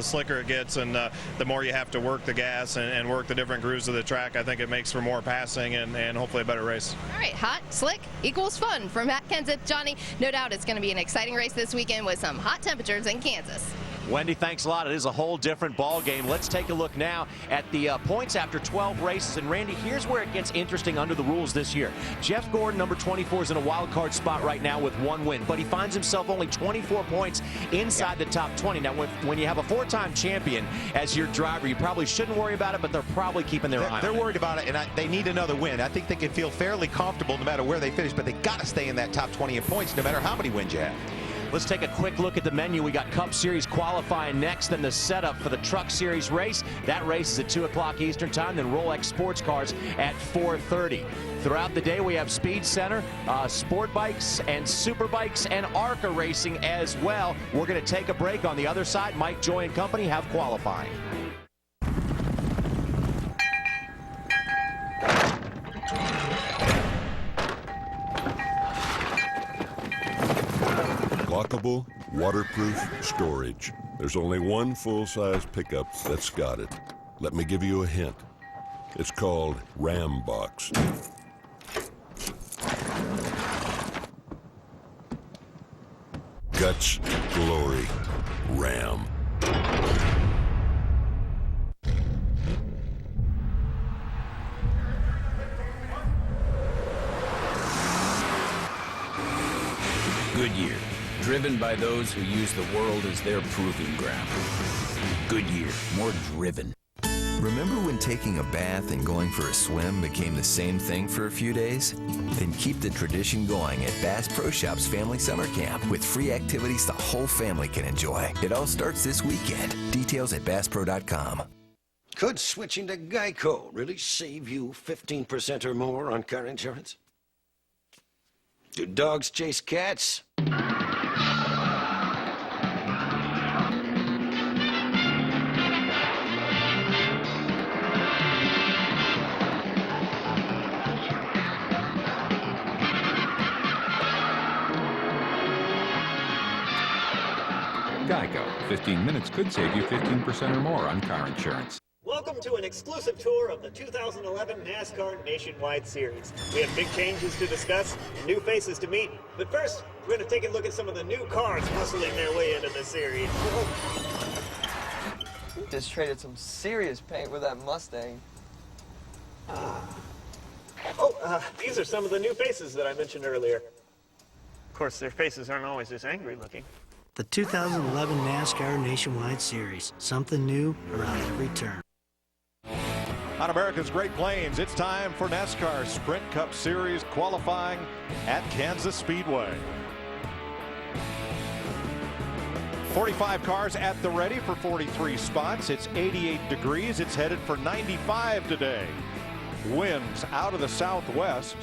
slicker it gets, and the more you have to work the gas and work the different grooves of the track, I think it makes for more passing and hopefully a better race. All right, hot, slick equals fun from Matt Kenseth. Johnny, no doubt it's going to be an exciting race this weekend with some hot temperatures in Kansas. Wendy, thanks a lot. It is a whole different ball game. Let's take a look now at the points after 12 races. And Randy, here's where it gets interesting under the rules this year. Jeff Gordon, number 24, is in a wild card spot right now with 1 win, but he finds himself only 24 points inside the top 20. Now, when you have a 4-time champion as your driver, you probably shouldn't worry about it, but they're probably keeping their eye on it. They're worried about it, and they need another win. I think they can feel fairly comfortable no matter where they finish, but they got to stay in that top 20 in points no matter how many wins you have. Let's take a quick look at the menu. We got Cup Series qualifying next, then the setup for the Truck Series race. That race is at 2 o'clock Eastern Time, then Rolex Sports Cars at 4:30. Throughout the day, we have Speed Center, Sport Bikes, and Super Bikes, and ARCA racing as well. We're going to take a break. On the other side, Mike Joy and company have qualifying. Lockable, waterproof storage. There's only one full-size pickup that's got it. Let me give you a hint. It's called Ram Box. Guts, glory, Ram. Goodyear, driven by those who use the world as their proving ground. Goodyear, more driven. Remember when taking a bath and going for a swim became the same thing for a few days? Then keep the tradition going at Bass Pro Shop's Family Summer Camp with free activities the whole family can enjoy. It all starts this weekend. Details at BassPro.com. Could switching to Geico really save you 15% or more on car insurance? Do dogs chase cats? Geico. 15 minutes could save you 15% or more on car insurance. Welcome to an exclusive tour of the 2011 NASCAR Nationwide Series. We have big changes to discuss and new faces to meet. But first, we're going to take a look at some of the new cars hustling their way into the series. Just traded some serious paint with that Mustang. These are some of the new faces that I mentioned earlier. Of course, their faces aren't always this angry looking. The 2011 NASCAR Nationwide Series. Something new around every turn. On America's Great Plains, it's time for NASCAR Sprint Cup Series qualifying at Kansas Speedway. 45 cars at the ready for 43 spots. It's 88 degrees. It's headed for 95 today. Winds out of the southwest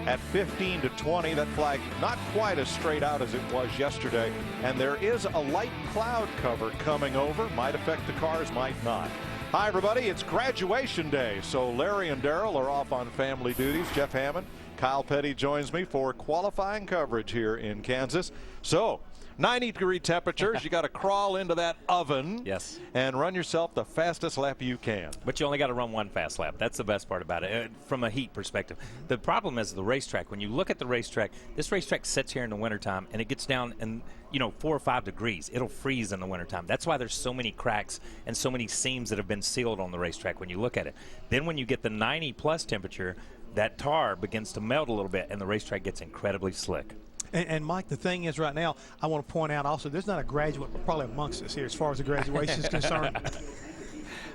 at 15 to 20. That flag not quite as straight out as it was yesterday. And there is a light cloud cover coming over. Might affect the cars, might not. Hi, everybody. It's graduation day. So Larry and Darrell are off on family duties. Jeff Hammond, Kyle Petty joins me for qualifying coverage here in Kansas. So 90-degree temperatures. You got to crawl into that oven. Yes. And run yourself the fastest lap you can. But you only got to run one fast lap. That's the best part about it from a heat perspective. The problem is the racetrack. When you look at the racetrack, this racetrack sits here in the wintertime and it gets down and 4 or 5 degrees. It'll freeze in the wintertime. That's why there's so many cracks and so many seams that have been sealed on the racetrack when you look at it. Then when you get the 90-plus temperature, that tar begins to melt a little bit and the racetrack gets incredibly slick. And Mike, the thing is right now, I want to point out also, there's not a graduate probably amongst us here as far as the graduation is concerned.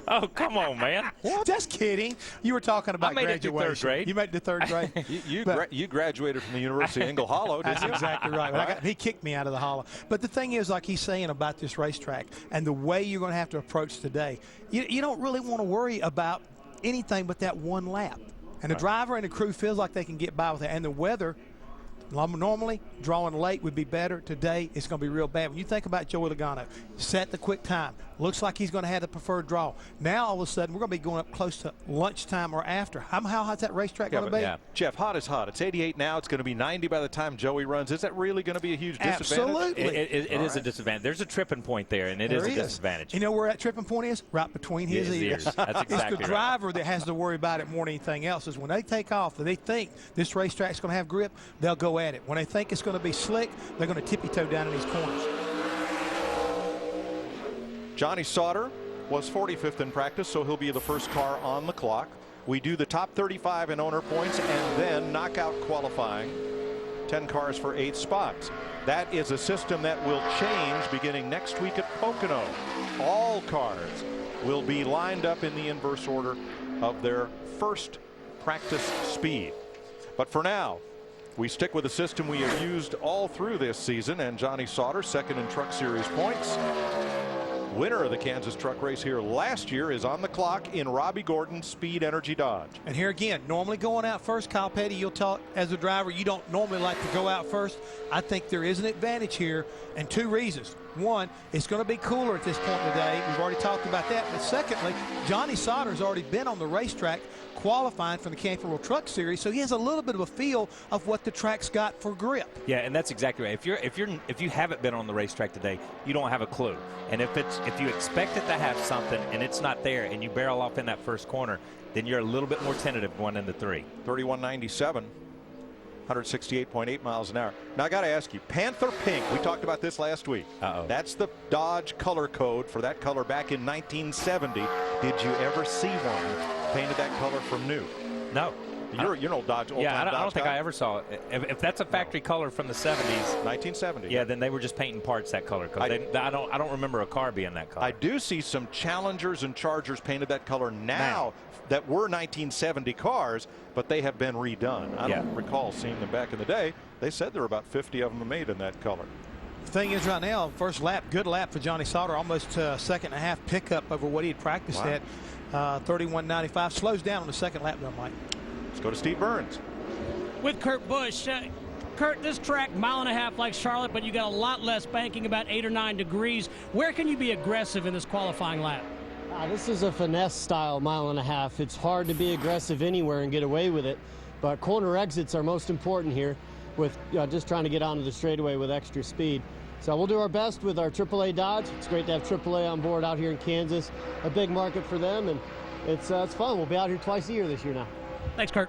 Oh, come on, man. Just kidding. You were talking about I graduation. made it to third grade. You made it to third grade. You graduated from the University of Engle Hollow, didn't That's you? exactly right. He kicked me out of the hollow. But the thing is, like he's saying about this racetrack and the way you're going to have to approach today, you don't really want to worry about anything but that one lap. And the driver and the crew feels like they can get by with it. And the weather, normally drawing late would be better. Today it's going to be real bad. When you think about Joey Logano, set the quick time, Looks like he's going to have the preferred draw. Now, all of a sudden, we're going to be going up close to lunchtime or after. How hot's that racetrack going to be? Yeah. Jeff, hot is hot. It's 88 now. It's going to be 90 by the time Joey runs. Is that really going to be a huge disadvantage? Absolutely. It is a disadvantage. There's a tripping point there, and it is a disadvantage. You know where that tripping point is? Right between his ears. That's exactly It's the driver that has to worry about it more than anything else. Is when they take off, if they think this racetrack's going to have grip, they'll go at it. When they think it's going to be slick, they're going to tippy-toe down in these corners. Johnny Sauter was 45th in practice, so he'll be the first car on the clock. We do the top 35 in owner points and then knockout qualifying. 10 cars for 8 spots. That is a system that will change beginning next week at Pocono. All cars will be lined up in the inverse order of their first practice speed. But for now, we stick with the system we have used all through this season, and Johnny Sauter, second in Truck Series points. Winner of the Kansas Truck Race here last year is on the clock in Robbie Gordon's Speed Energy Dodge. And here again, normally going out first, Kyle Petty, you'll talk as a driver, you don't normally like to go out first. I think there is an advantage here, and 2 reasons. One, it's going to be cooler at this point today. We've already talked about that. But secondly, Johnny Sauter's already been on the racetrack qualifying for the Camping World Truck Series, so he has a little bit of a feel of what the track's got for grip. Yeah, and that's exactly right. If you haven't been on the racetrack today, you don't have a clue. And if you expect it to have something and it's not there, and you barrel off in that first corner, then you're a little bit more tentative going into 3. 31.97. 168.8 miles an hour. Now I got to ask you, Panther Pink, we talked about this last week. That's the Dodge color code for that color back in 1970. Did you ever see one painted that color from new? No. You're an old Dodge. Yeah, I don't think I ever saw it. If that's a factory color from the 70s, 1970. Yeah, then they were just painting parts that color. Because I don't remember a car being that color. I do see some Challengers and Chargers painted that color now that were 1970 cars, but they have been redone. I don't recall seeing them back in the day. They said there were about 50 of them made in that color. The thing is, right now, first lap, good lap for Johnny Sauter, almost a second and a half pickup over what he had practiced at. 31.95. Slows down on the second lap, though, Mike. Let's go to Steve Burns. With Kurt Busch. Kurt, this track, 1.5 miles like Charlotte, but you got a lot less banking, about 8 or 9 degrees. Where can you be aggressive in this qualifying lap? This is a finesse style 1.5 miles. It's hard to be aggressive anywhere and get away with it, but corner exits are most important here with just trying to get onto the straightaway with extra speed. So we'll do our best with our AAA Dodge. It's great to have AAA on board out here in Kansas, a big market for them, and it's fun. We'll be out here twice a year this year now. Thanks, Kurt.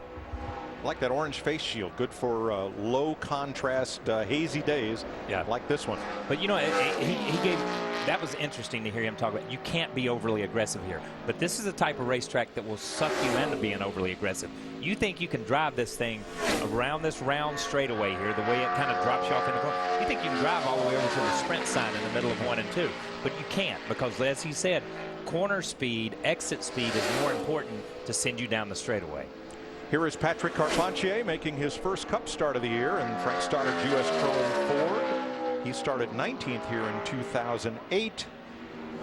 I like that orange face shield. Good for low contrast, hazy days. Yeah, like this one. But you know, he gave. That was interesting to hear him talk about. You can't be overly aggressive here. But this is the type of racetrack that will suck you into being overly aggressive. You think you can drive this thing around this round straightaway here, the way it kind of drops you off in the corner. You think you can drive all the way over to the sprint sign in the middle of 1 and 2. But you can't, because as he said, corner speed, exit speed is more important to send you down the straightaway. Here is Patrick Carpentier making his first Cup start of the year, and Frank Stoddard's U.S. Chrome Ford. He started 19th here in 2008,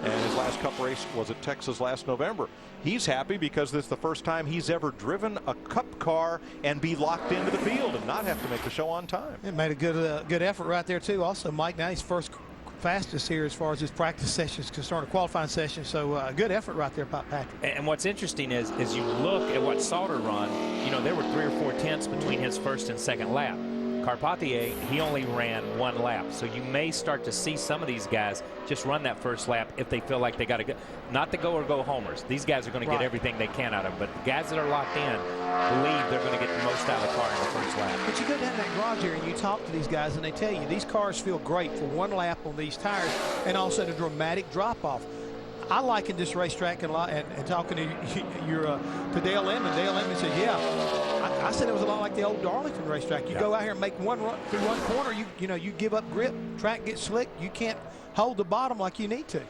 and his last Cup race was at Texas last November. He's happy because this is the first time he's ever driven a Cup car and be locked into the field and not have to make the show on time. It made a good effort right there, too. Also, Mike, now he's first fastest here as far as his practice sessions concerned, a qualifying session. So good effort right there by Patrick. And what's interesting is you look at what Sauter run, you know, there were 3 or 4 tenths between his first and second lap. Carpentier, he only ran 1 lap. So you may start to see some of these guys just run that first lap if they feel like they got to go, not the go or go homers. These guys are going to get everything they can out of them. But the guys that are locked in believe they're going to get the most out of the car in the first lap. But you go down that garage area and you talk to these guys and they tell you these cars feel great for 1 lap on these tires and also the dramatic drop off. I liken this racetrack a lot, and talking to to Dale Lemon. Dale Lemon said, "Yeah, I said it was a lot like the old Darlington racetrack. You go out here and make 1 run through 1 corner, you give up grip, track gets slick, you can't hold the bottom like you need to."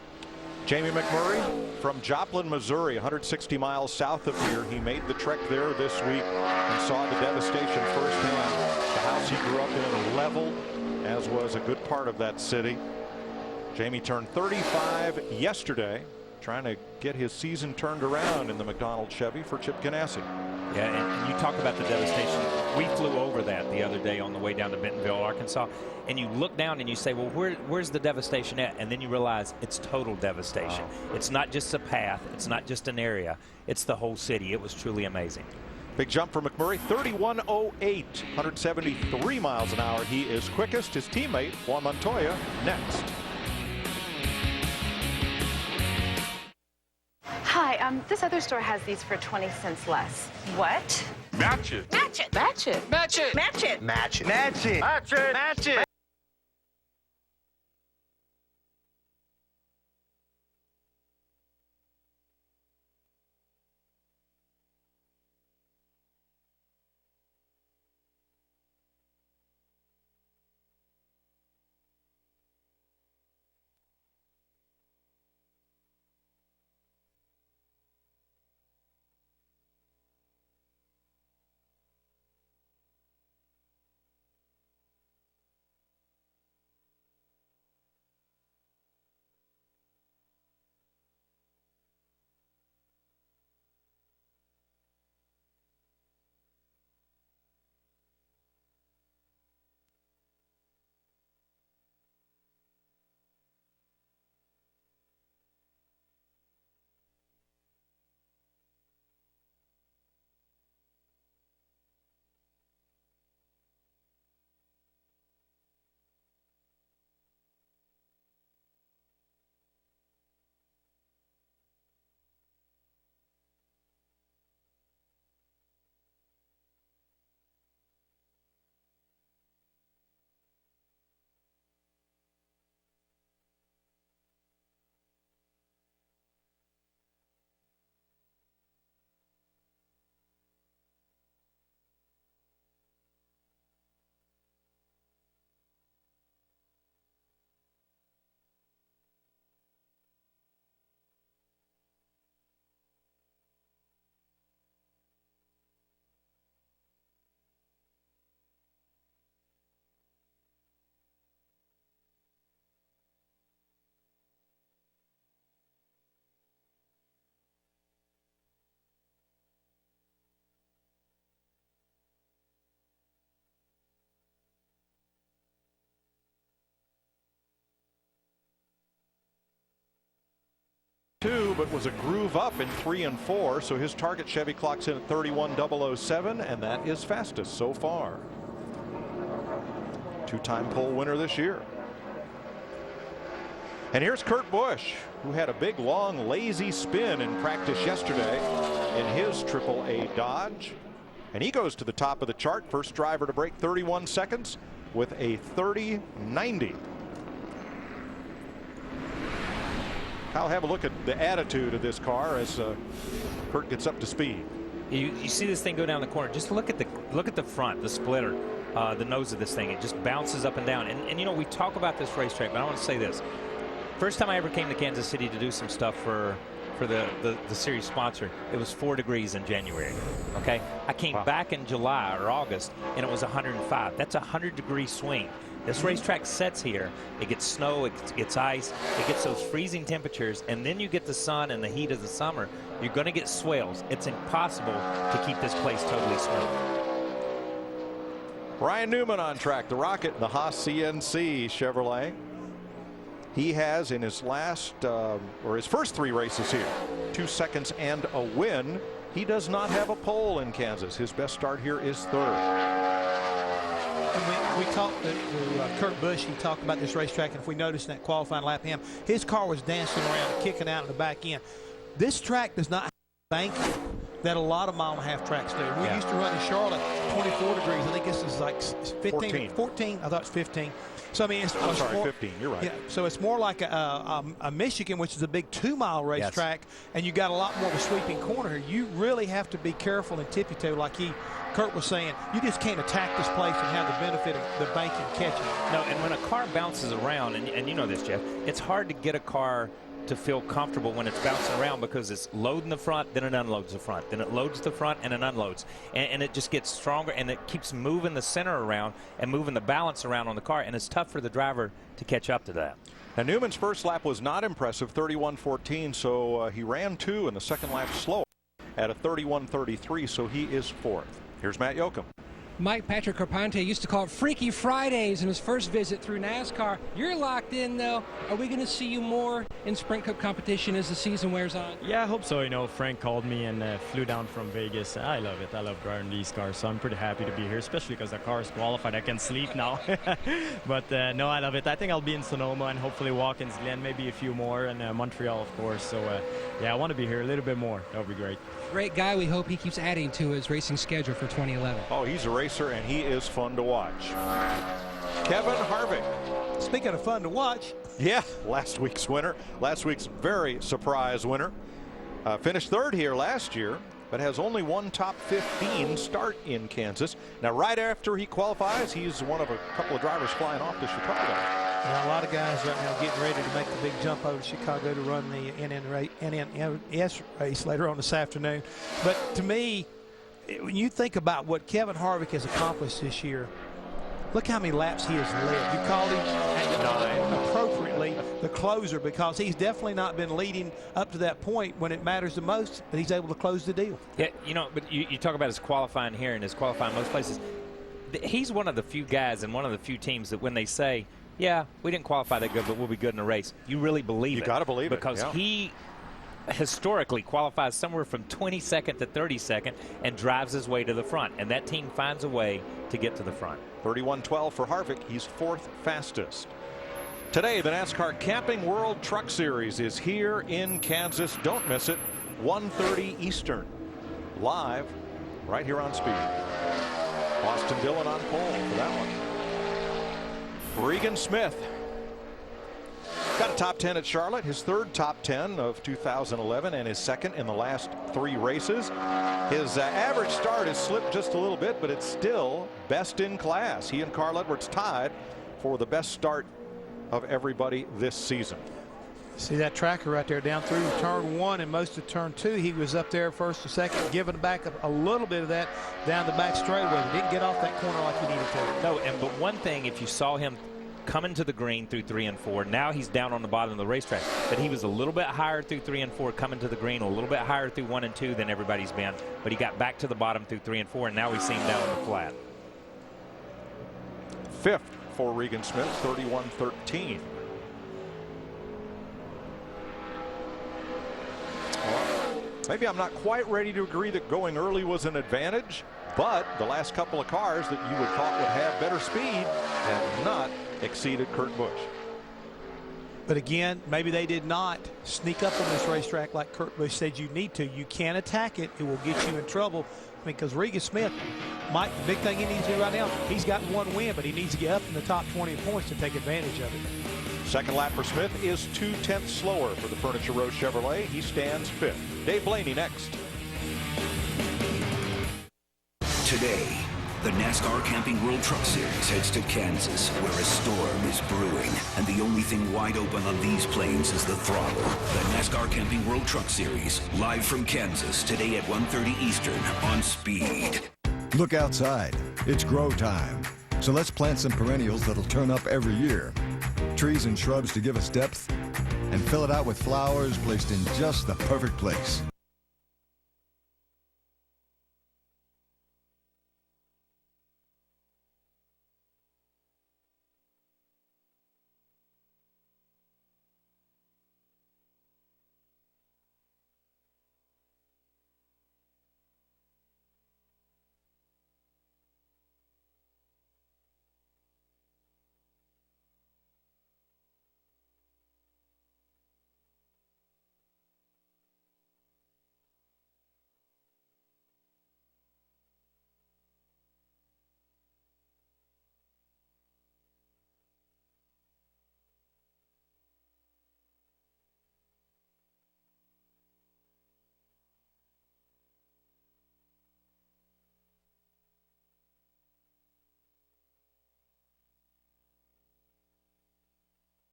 Jamie McMurray from Joplin, Missouri, 160 miles south of here. He made the trek there this week and saw the devastation firsthand. The house he grew up in leveled, as was a good part of that city. Jamie turned 35 yesterday, trying to get his season turned around in the McDonald Chevy for Chip Ganassi. Yeah, and you talk about the devastation We flew over that the other day on the way down to Bentonville, Arkansas, and you look down and you say, well, where's the devastation at? And then you realize it's total devastation. Wow. It's not just a path. It's not just an area. It's the whole city. It was truly amazing. Big jump for McMurray, 31.08, 173 miles an hour. He is quickest. His teammate, Juan Montoya, next. Hi, this other store has these for 20 cents less. What? Match it. Match it. Match it. Match it. Match it. Match it. Match it. Match it. Match it. But was a groove up in 3 and 4, so his target Chevy clocks in at 31.007, and that is fastest so far. Two-time pole winner this year. And here's Kurt Busch, who had a big, long, lazy spin in practice yesterday in his AAA Dodge, and he goes to the top of the chart, first driver to break 31 seconds with a 30.90. I'll have a look at the attitude of this car as Kurt gets up to speed. You see this thing go down the corner. Just look at the front, the splitter, the nose of this thing. It just bounces up and down. And you know, we talk about this racetrack, but I want to say this. First time I ever came to Kansas City to do some stuff for the series sponsor, it was 4 degrees in January. Okay, I came back in July or August, and it was 105. That's a 100-degree swing. This racetrack sets here. It gets snow, it gets ice, it gets those freezing temperatures, and then you get the sun and the heat of the summer. You're going to get swales. It's impossible to keep this place totally smooth. Ryan Newman on track, the Rocket, the Haas CNC Chevrolet. He has in his his first 3 races here, 2 seconds and a win. He does not have a pole in Kansas. His best start here is 3rd. We talked to Kurt Busch. He talked about this racetrack, and if we noticed in that qualifying lap, his car was dancing around, kicking out in the back end. This track does not have banking that a lot of mile-and-a-half tracks do. We used to run in Charlotte 24 degrees. I think this is like 15, 14. I thought it's 15. So I mean, it's sorry, 15. You're right. Yeah, so it's more like a Michigan, which is a big 2-mile racetrack, and you got a lot more of a sweeping corner here. You really have to be careful and tippy-toe, like Kurt was saying. You just can't attack this place and have the benefit of the banking catching. No, and when a car bounces around, and you know this, Jeff, it's hard to get a car to feel comfortable when it's bouncing around because it's loading the front, then it unloads the front, then it loads the front and it unloads, and it just gets stronger, and it keeps moving the center around and moving the balance around on the car, and it's tough for the driver to catch up to that. Now Newman's first lap was not impressive, 31.14, so he ran 2 in the second lap slow at a 31.33, so he is 4th. Here's Matt Yoakum. Mike Patrick Carpente used to call it Freaky Fridays in his first visit through NASCAR. You're locked in, though. Are we going to see you more in Sprint Cup competition as the season wears on? Yeah, I hope so. You know, Frank called me and flew down from Vegas. I love it. I love driving these cars, so I'm pretty happy to be here, especially because the car is qualified. I can sleep now. But no, I love it. I think I'll be in Sonoma and hopefully Watkins Glen, maybe a few more, and Montreal, of course. So yeah, I want to be here a little bit more. That would be great. Great guy. We hope he keeps adding to his racing schedule for 2011. Oh, he's a racer, and he is fun to watch. Kevin Harvick. Speaking of fun to watch. Yeah, last week's winner. Last week's very surprise winner. Finished third here last year, but has only one top 15 start in Kansas. Now, right after he qualifies, he's one of a couple of drivers flying off to Chicago. A lot of guys right now getting ready to make the big jump over to Chicago to run the NNS race later on this afternoon. But to me, when you think about what Kevin Harvick has accomplished this year, look how many laps he has led. You called him appropriately the closer, because he's definitely not been leading up to that point when it matters the most, but he's able to close the deal. Yeah, you know, but you talk about his qualifying here and his qualifying most places. He's one of the few guys and one of the few teams that when they say, yeah, we didn't qualify that good, but we'll be good in the race, you really believe it. You got to believe it. Because he historically qualifies somewhere from 22nd to 32nd and drives his way to the front, and that team finds a way to get to the front. 31:12 for Harvick. He's fourth fastest. Today, the NASCAR Camping World Truck Series is here in Kansas. Don't miss it. 1:30 Eastern. Live right here on Speed. Austin Dillon on pole for that one. Regan Smith got a top 10 at Charlotte, his third top 10 of 2011 and his second in the last 3 races. His average start has slipped just a little bit, but it's still best in class. He and Carl Edwards tied for the best start of everybody this season. See that tracker right there down through turn 1 and most of turn 2. He was up there first or second, giving back a little bit of that down the back straightaway. He didn't get off that corner like he needed to. No, but one thing, if you saw him coming to the green through 3 and 4, now he's down on the bottom of the racetrack. But he was a little bit higher through 3 and 4 coming to the green, a little bit higher through 1 and 2 than everybody's been. But he got back to the bottom through 3 and 4, and now we see him down on the flat. Fifth for Regan Smith, 31:13. Maybe I'm not quite ready to agree that going early was an advantage, but the last couple of cars that you would thought would have better speed have not exceeded Kurt Busch. But again, maybe they did not sneak up on this racetrack like Kurt Busch said you need to. You can't attack it. It will get you in trouble. Because Regan Smith, Mike, the big thing he needs to do right now, he's got 1 win, but he needs to get up in the top 20 points to take advantage of it. Second lap for Smith is 2/10 slower for the Furniture Row Chevrolet. He stands 5th. Dave Blaney next. Today, the NASCAR Camping World Truck Series heads to Kansas, where a storm is brewing, and the only thing wide open on these plains is the throttle. The NASCAR Camping World Truck Series, live from Kansas, today at 1:30 Eastern on Speed. Look outside. It's grow time. So let's plant some perennials that'll turn up every year. Trees and shrubs to give us depth, and fill it out with flowers placed in just the perfect place.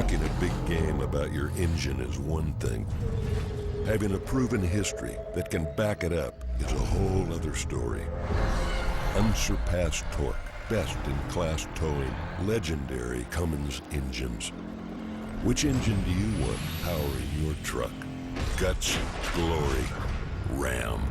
Making a big game about your engine is one thing. Having a proven history that can back it up is a whole other story. Unsurpassed torque, best in class towing, legendary Cummins engines. Which engine do you want powering your truck? Guts, glory, Ram.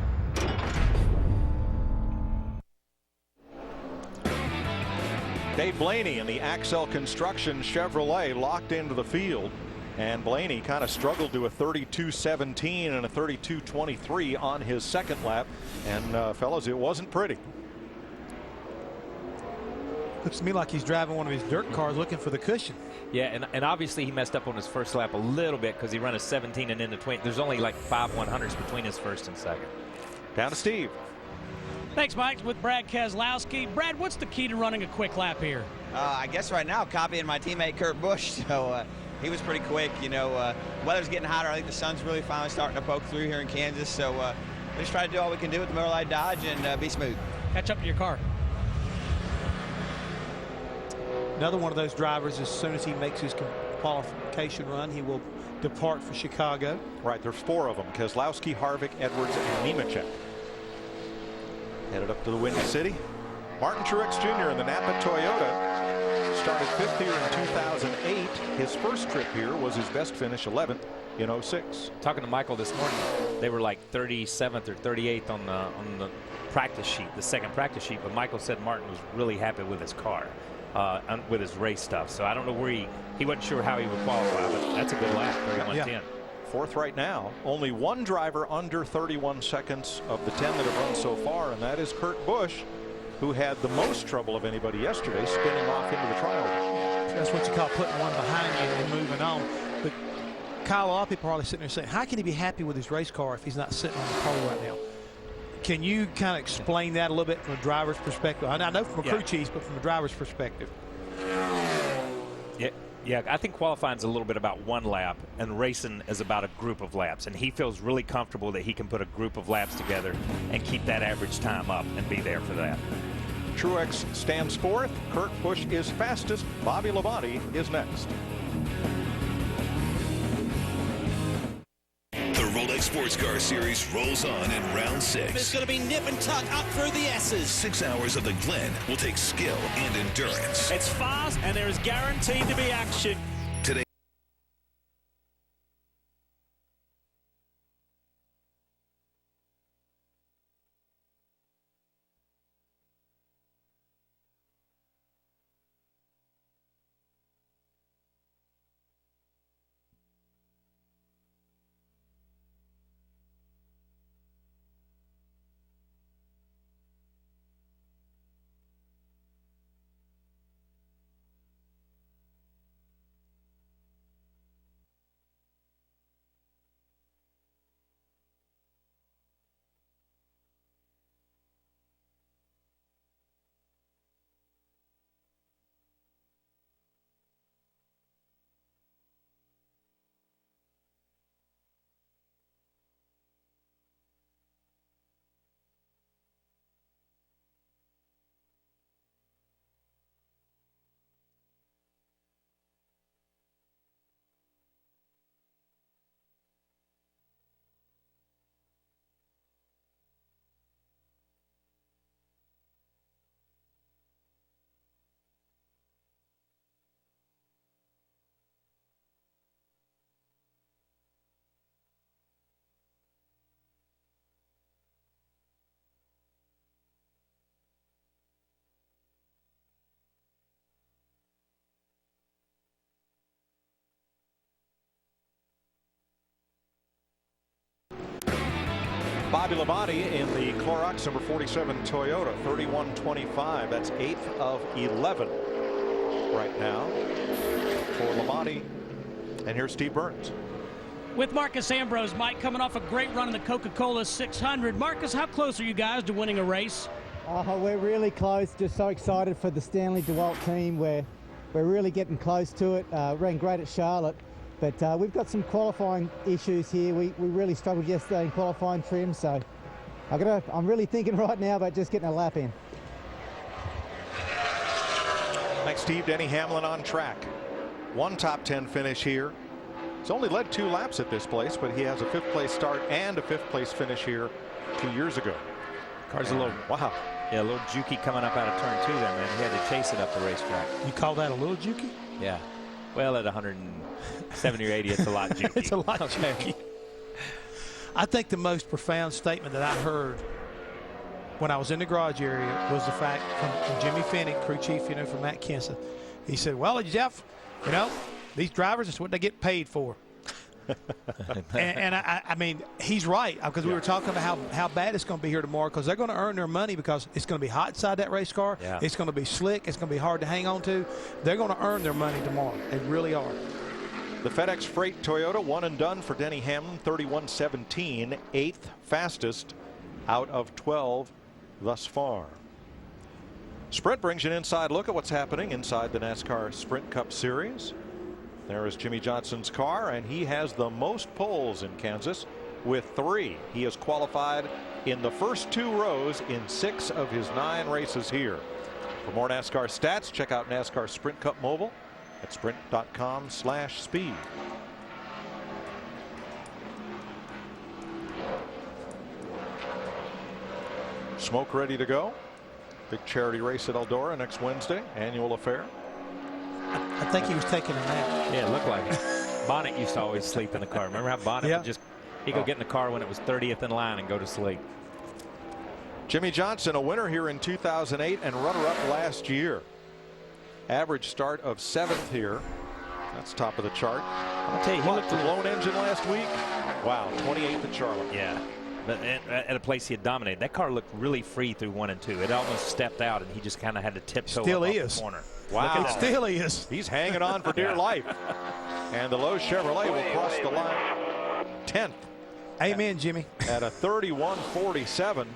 Dave Blaney in the Axel Construction Chevrolet locked into the field, and Blaney kind of struggled to a 32.17 and a 32.23 on his second lap, and fellas, it wasn't pretty. Looks to me like he's driving one of his dirt cars looking for the cushion. Yeah, and obviously he messed up on his first lap a little bit because he ran a 17 and into 20. There's only like 5 100s between his first and second. Down to Steve. Thanks, Mike. With Brad Keselowski. Brad, what's the key to running a quick lap here? I guess right now copying my teammate Kurt Busch. So he was pretty quick. You know, weather's getting hotter. I think the sun's really finally starting to poke through here in Kansas. So we just try to do all we can do with the Miller Lite Dodge and be smooth. Catch up to your car. Another one of those drivers, as soon as he makes his qualification run, he will depart for Chicago. Right, there's 4 of them: Keselowski, Harvick, Edwards, and Nemechek. Headed up to the Windy City. Martin Truex Jr. in the Napa Toyota started 5th here in 2008. His first trip here was his best finish, 11th in 06. Talking to Michael this morning, they were like 37th or 38th on the practice sheet, the second practice sheet. But Michael said Martin was really happy with his car, with his race stuff. So I don't know where he wasn't sure how he would qualify, but that's a good lap, 31.10. Yeah. 4th right now. Only one driver under 31 seconds of the 10 that have run so far, and that is Kurt Busch, who had the most trouble of anybody yesterday, spinning off into the trial. That's what you call putting one behind you and moving on. But Kyle, a lot of people are probably sitting there saying, how can he be happy with his race car if he's not sitting on the pole right now? Can you kind of explain that a little bit from a driver's perspective? I know from a crew chief's, but from a driver's perspective. Yeah, I think qualifying's a little bit about one lap, and racing is about a group of laps. And he feels really comfortable that he can put a group of laps together and keep that average time up and be there for that. Truex stands 4th. Kurt Busch is fastest. Bobby Labonte is next. The Rolex Sports Car Series rolls on in round 6. It's going to be nip and tuck up through the S's. 6 hours of the Glen will take skill and endurance. It's fast and there is guaranteed to be action. Today. Bobby Labonte in the Clorox number 47 Toyota, 31.25. That's 8th of 11 right now for Labonte. And here's Steve Burns. With Marcus Ambrose, Mike, coming off a great run in the Coca-Cola 600. Marcus, how close are you guys to winning a race? We're really close. Just so excited for the Stanley DeWalt team. We're really getting close to it. Ran great at Charlotte. But we've got some qualifying issues here. We really struggled yesterday in qualifying trim, so I'm really thinking right now about just getting a lap in. Thanks, Steve. Denny Hamlin on track. One top 10 finish here. He's only led 2 laps at this place, but he has a 5th place start and a 5th place finish here 2 years ago. Car's a little, wow. Yeah, a little jukey coming up out of turn 2 there, man. He had to chase it up the racetrack. You call that a little jukey? Yeah. Well, at 170 or 80, it's a lot jukey. It's a lot jukey. I think the most profound statement that I heard when I was in the garage area was the fact from Jimmy Finnick, crew chief, from Matt Kenseth. He said, well, Jeff, these drivers, it's what they get paid for. and I mean, he's right, because we were talking about how bad it's going to be here tomorrow, because they're going to earn their money because it's going to be hot inside that race car. Yeah. It's going to be slick. It's going to be hard to hang on to. They're going to earn their money tomorrow. They really are. The FedEx Freight Toyota, one and done for Denny Hamlin, 31-17, 8th fastest out of 12 thus far. Sprint brings you an inside look at what's happening inside the NASCAR Sprint Cup Series. There is Jimmy Johnson's car, and he has the most poles in Kansas with 3. He has qualified in the first 2 rows in 6 of his 9 races here. For more NASCAR stats, check out NASCAR Sprint Cup Mobile at sprint.com/speed. Smoke ready to go. Big charity race at Eldora next Wednesday, annual affair. I think he was taking a nap. Yeah, it looked like it. Bonnet used to always sleep in the car. Remember how Bonnet would he'd go get in the car when it was 30th in line and go to sleep. Jimmy Johnson, a winner here in 2008 and runner-up last year. Average start of 7th here. That's top of the chart. I'll tell you, he looked the blown engine last week. Wow, 28th at Charlotte. Yeah. But at a place he had dominated. That car looked really free through 1 and 2. It almost stepped out, and he just kind of had to tiptoe up off the corner. Wow. It still is. He's hanging on for dear life. And the Lowe's Chevrolet will cross the line 10th. Amen, Jimmy. At a 31.47.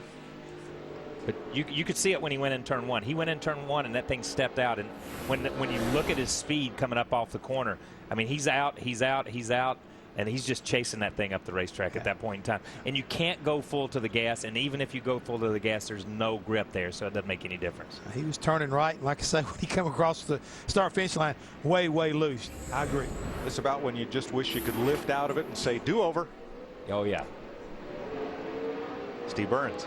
But you could see it when he went in turn 1. He went in turn 1, and that thing stepped out. And when you look at his speed coming up off the corner, I mean, he's out, and he's just chasing that thing up the racetrack at that point in time. And you can't go full to the gas, and even if you go full to the gas, there's no grip there, so it doesn't make any difference. He was turning right, and like I say, when he came across the start-finish line, way loose. I agree. It's about when you just wish you could lift out of it and say, do over. Oh, yeah. Steve Burns.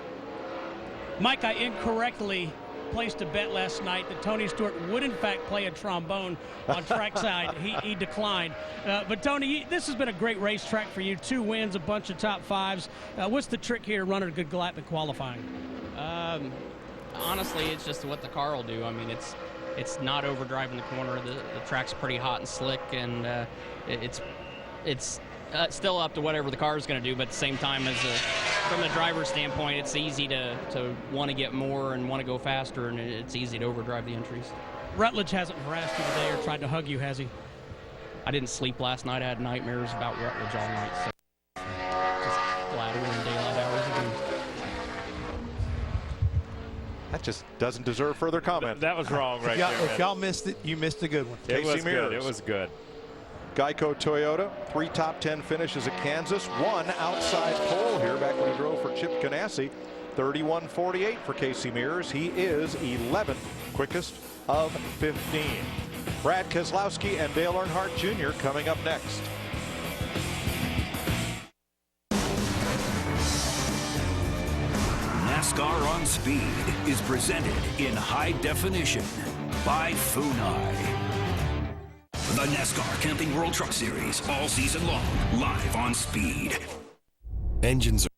Mike, I incorrectly placed a bet last night that Tony Stewart would in fact play a trombone on trackside. He declined. But Tony, this has been a great racetrack for you. 2 wins, a bunch of top 5s. What's the trick here to running a good lap in qualifying? Honestly, it's just what the car will do. I mean, it's not overdriving the corner. The track's pretty hot and slick, and it's still up to whatever the car is going to do. But at the same time, from the driver's standpoint, it's easy to want to get more and want to go faster, and it's easy to overdrive the entries. Rutledge hasn't harassed you today or tried to hug you, has he? I didn't sleep last night. I had nightmares about Rutledge all night. So just glad we were in daylight hours again. That just doesn't deserve further comment. That was wrong right there. If y'all missed it, you missed a good one. It Casey was Mears. good. It was good. Geico Toyota, 3 top 10 finishes at Kansas, 1 outside pole here back when he drove for Chip Ganassi. 31.48 for Casey Mears. He is 11th quickest of 15. Brad Keselowski and Dale Earnhardt Jr. coming up next. NASCAR on Speed is presented in high definition by Funai. The NASCAR Camping World Truck Series all season long, live on Speed. Engines are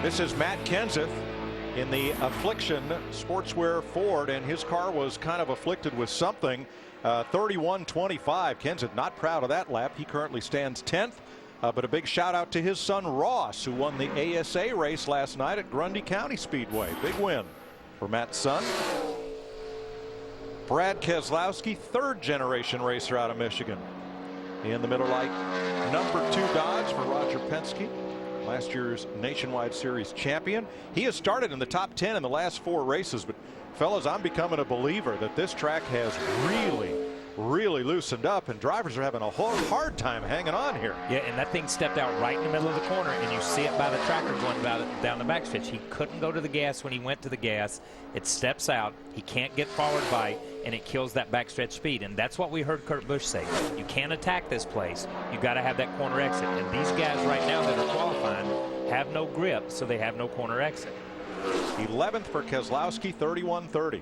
This is Matt Kenseth in the Affliction Sportswear Ford, and his car was kind of afflicted with something. 31-25. Kenseth not proud of that lap. He currently stands 10th. But a big shout out to his son Ross, who won the ASA race last night at Grundy County Speedway. Big win for Matt's son. Brad Keselowski, third generation racer out of Michigan. In the Miller Lite number 2 Dodge for Roger Penske, last year's Nationwide Series champion. He has started in the top 10 in the last 4 races, but fellas, I'm becoming a believer that this track has really loosened up, and drivers are having a whole hard time hanging on here. Yeah, and that thing stepped out right in the middle of the corner, and you see it by the tracker going down the backstretch. He couldn't go to the gas when he went to the gas. It steps out. He can't get forward by, and it kills that backstretch speed. And that's what we heard Kurt Busch say. You can't attack this place. You got to have that corner exit. And these guys right now that are qualifying have no grip, so they have no corner exit. 11th for Keselowski, 31-30.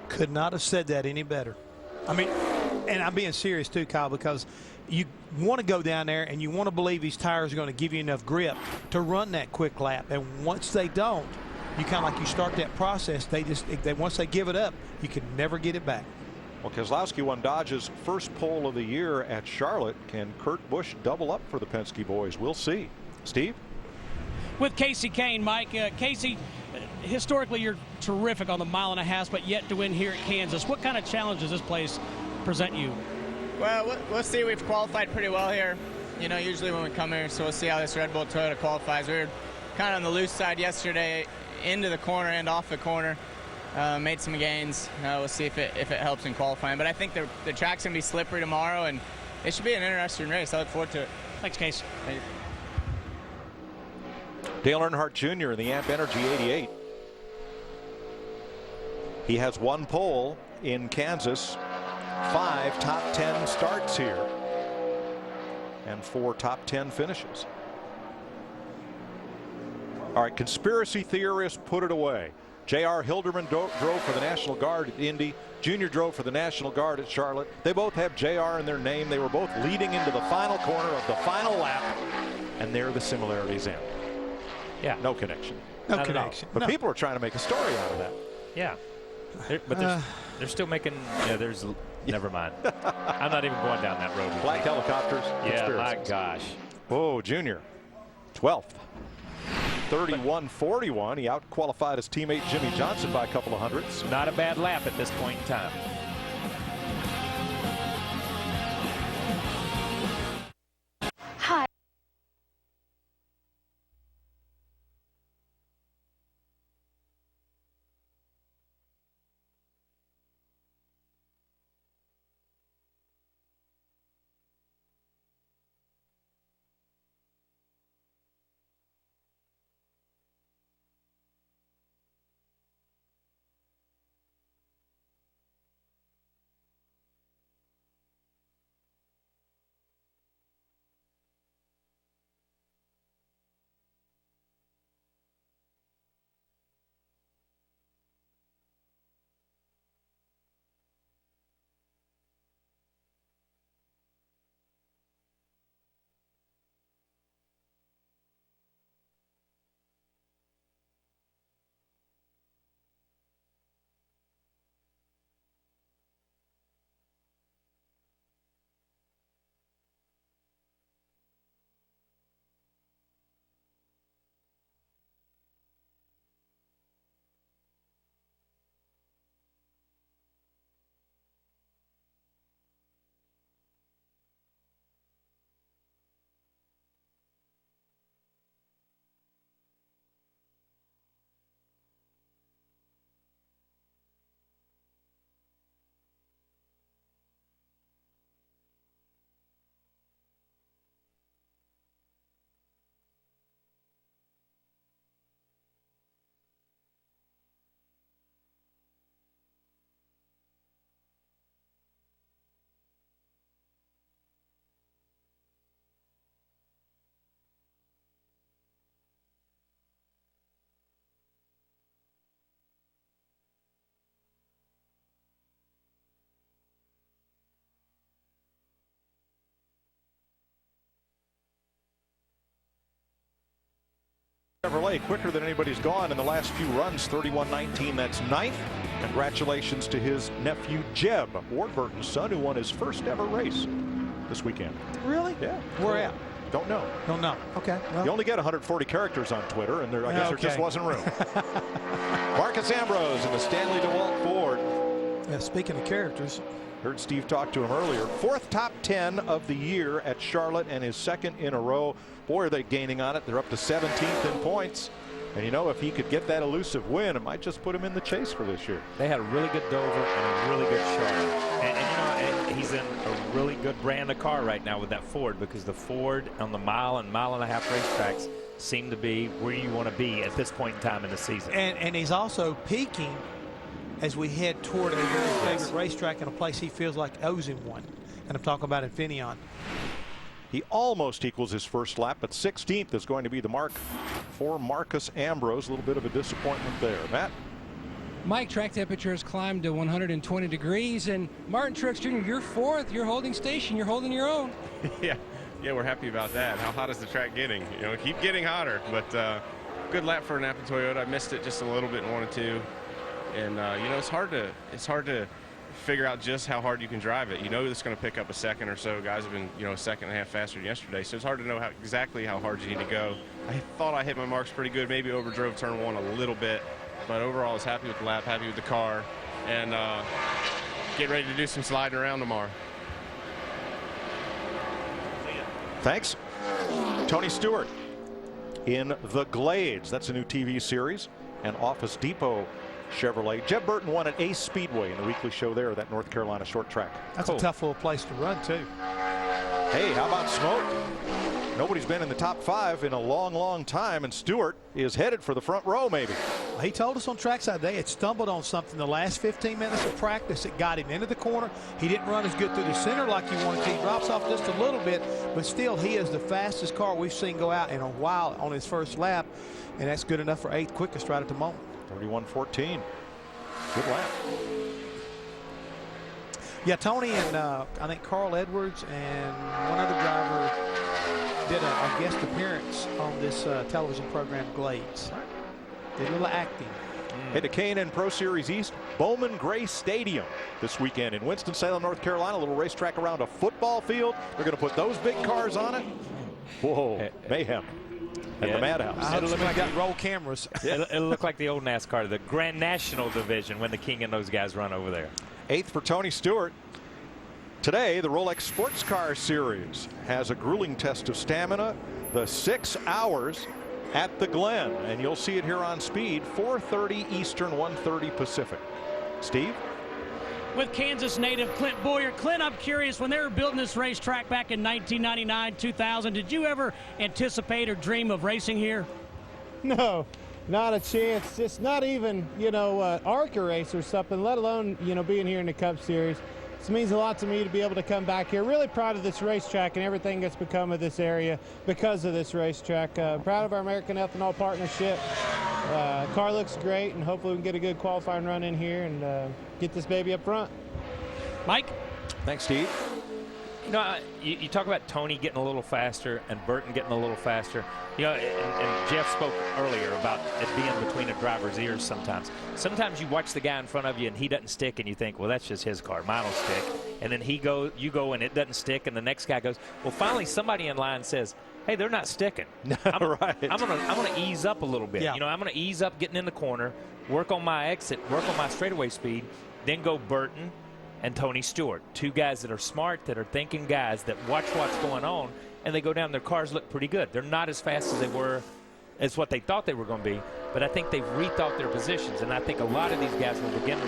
Could not have said that any better. I mean, and I'm being serious too, Kyle, because you want to go down there and you want to believe these tires are going to give you enough grip to run that quick lap. And once they don't, you kind of like you start that process. Once they give it up, you can never get it back. Well, Keselowski won Dodge's first pole of the year at Charlotte. Can Kurt Busch double up for the Penske boys? We'll see. Steve? With Casey Kane, Mike. Casey, historically you're terrific on the 1.5 miles, but yet to win here at Kansas. What kind of challenge does this place present you? Well, we'll see. We've qualified pretty well here, you know, usually when we come here, so we'll see how this Red Bull Toyota qualifies. We were kind of on the loose side yesterday, into the corner and off the corner. Made some gains. We'll see if it helps in qualifying. But I think the track's going to be slippery tomorrow, and it should be an interesting race. I look forward to it. Thanks, Case. Thank you. Dale Earnhardt Jr. in the Amp Energy 88. He has 1 pole in Kansas, 5 top 10 starts here, and 4 top 10 finishes. All right, conspiracy theorists, put it away. J.R. Hilderman drove for the National Guard at Indy. Junior drove for the National Guard at Charlotte. They both have J.R. in their name. They were both leading into the final corner of the final lap, and there the similarities end. Yeah. No connection. No connection. But people are trying to make a story out of that. Yeah. But they're still making. Yeah, there's. Never mind. I'm not even going down that road. Black helicopters. Yeah, my gosh. Oh, Junior, 12th. 31-41. He out-qualified his teammate Jimmy Johnson by a couple of hundredths. Not a bad lap at this point in time. Hi. Chevrolet, quicker than anybody's gone in the last few runs, 31-19. That's 9th. Congratulations to his nephew Jeb, Ward Burton's son, who won his first ever race this weekend. Really? Yeah. Where at? Don't know. Don't know. Okay. Well. You only get 140 characters on Twitter, and I guess there just wasn't room. Marcus Ambrose in the Stanley DeWalt Ford. Yeah, speaking of characters. Heard Steve talk to him earlier. 4th top 10 of the year at Charlotte and his 2nd in a row. Boy, are they gaining on it. They're up to 17th in points. And you know, if he could get that elusive win, it might just put him in the chase for this year. They had a really good Dover and a really good Charlotte. And you know, he's in a really good brand of car right now with that Ford, because the Ford on the mile and a half racetracks seem to be where you want to be at this point in time in the season. And he's also peaking as we head toward a very favorite racetrack in a place he feels like owes him one. And I'm talking about Infineon. He almost equals his first lap, but 16th is going to be the mark for Marcus Ambrose. A little bit of a disappointment there. Matt? Mike, track temperature has climbed to 120 degrees, and Martin Truex Jr., you're 4th. You're holding station. You're holding your own. Yeah, we're happy about that. How hot is the track getting? You know, keep getting hotter, but good lap for Napa Toyota. I missed it just a little bit and wanted to. And, you know, it's hard to figure out just how hard you can drive it. You know it's going to pick up a second or so. Guys have been, you know, a second and a half faster than yesterday, so it's hard to know exactly how hard you need to go. I thought I hit my marks pretty good, maybe overdrove turn 1 a little bit, but overall I was happy with the lap, happy with the car, and get ready to do some sliding around tomorrow. Thanks. Tony Stewart in the Glades. That's a new TV series. And Office Depot Chevrolet. Jeb Burton won at Ace Speedway in the weekly show there, that North Carolina short track. That's a tough little place to run, too. Hey, how about smoke? Nobody's been in the top 5 in a long, long time, and Stewart is headed for the front row, maybe. He told us on trackside they had stumbled on something the last 15 minutes of practice that got him into the corner. He didn't run as good through the center like he wanted to. He drops off just a little bit, but still he is the fastest car we've seen go out in a while on his first lap, and that's good enough for 8th quickest right at the moment. 31-14. Good lap. Yeah, Tony and I think Carl Edwards and one other driver did a guest appearance on this television program, Glades. Did a little acting. Hey, to K&N Pro Series East, Bowman Gray Stadium this weekend in Winston-Salem, North Carolina. A little racetrack around a football field. They're going to put those big cars on it. Whoa, mayhem. At the Madhouse. It'll look like got roll cameras. It'll look like the old NASCAR, the Grand National Division, when the King and those guys run over there. 8th for Tony Stewart. Today, the Rolex Sports Car Series has a grueling test of stamina. The 6 hours at the Glen, and you'll see it here on Speed, 4:30 Eastern, 1:30 Pacific. Steve? With Kansas native Clint Boyer. Clint, I'm curious, when they were building this racetrack back in 1999, 2000, did you ever anticipate or dream of racing here? No, not a chance. Just not even, you know, ARCA race or something, let alone, you know, being here in the Cup Series. This means a lot to me to be able to come back here. Really proud of this racetrack and everything that's become of this area because of this racetrack. Proud of our American Ethanol partnership. Car looks great, and hopefully we can get a good qualifying run in here and get this baby up front. Mike? Thanks, Steve. You know, you talk about Tony getting a little faster and Burton getting a little faster. You know, and Jeff spoke earlier about it being between a driver's ears sometimes. Sometimes you watch the guy in front of you and he doesn't stick and you think, well, that's just his car. Mine will stick. And then you go and it doesn't stick, and the next guy goes, well, finally somebody in line says, hey, they're not sticking. Right. I'm gonna ease up a little bit. Yeah. You know, I'm gonna ease up getting in the corner, work on my exit, work on my straightaway speed, then go Burton and Tony Stewart. 2 guys that are smart, that are thinking guys that watch what's going on, and they go down. Their cars look pretty good. They're not as fast as they were, as what they thought they were going to be, but I think they've rethought their positions, and I think a lot of these guys will begin to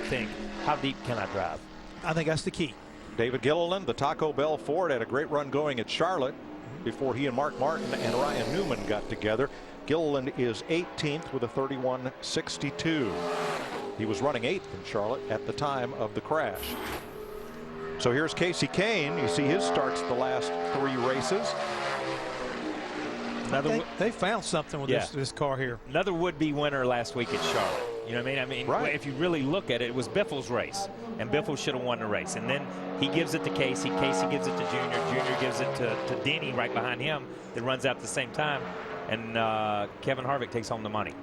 think, how deep can I drive? I think that's the key. David Gilliland, the Taco Bell Ford, had a great run going at Charlotte before he and Mark Martin and Ryan Newman got together. Gilliland is 18th with a 31.62. He was running 8th in Charlotte at the time of the crash. So here's Casey Kane. You see his starts the last 3 races. They found something with this car here. Another would-be winner last week at Charlotte. You know what I mean? Right. If you really look at it, it was Biffle's race, and Biffle should have won the race. And then he gives it to Casey. Casey gives it to Junior. Junior gives it to Denny right behind him that runs out at the same time. and Kevin Harvick takes home the money.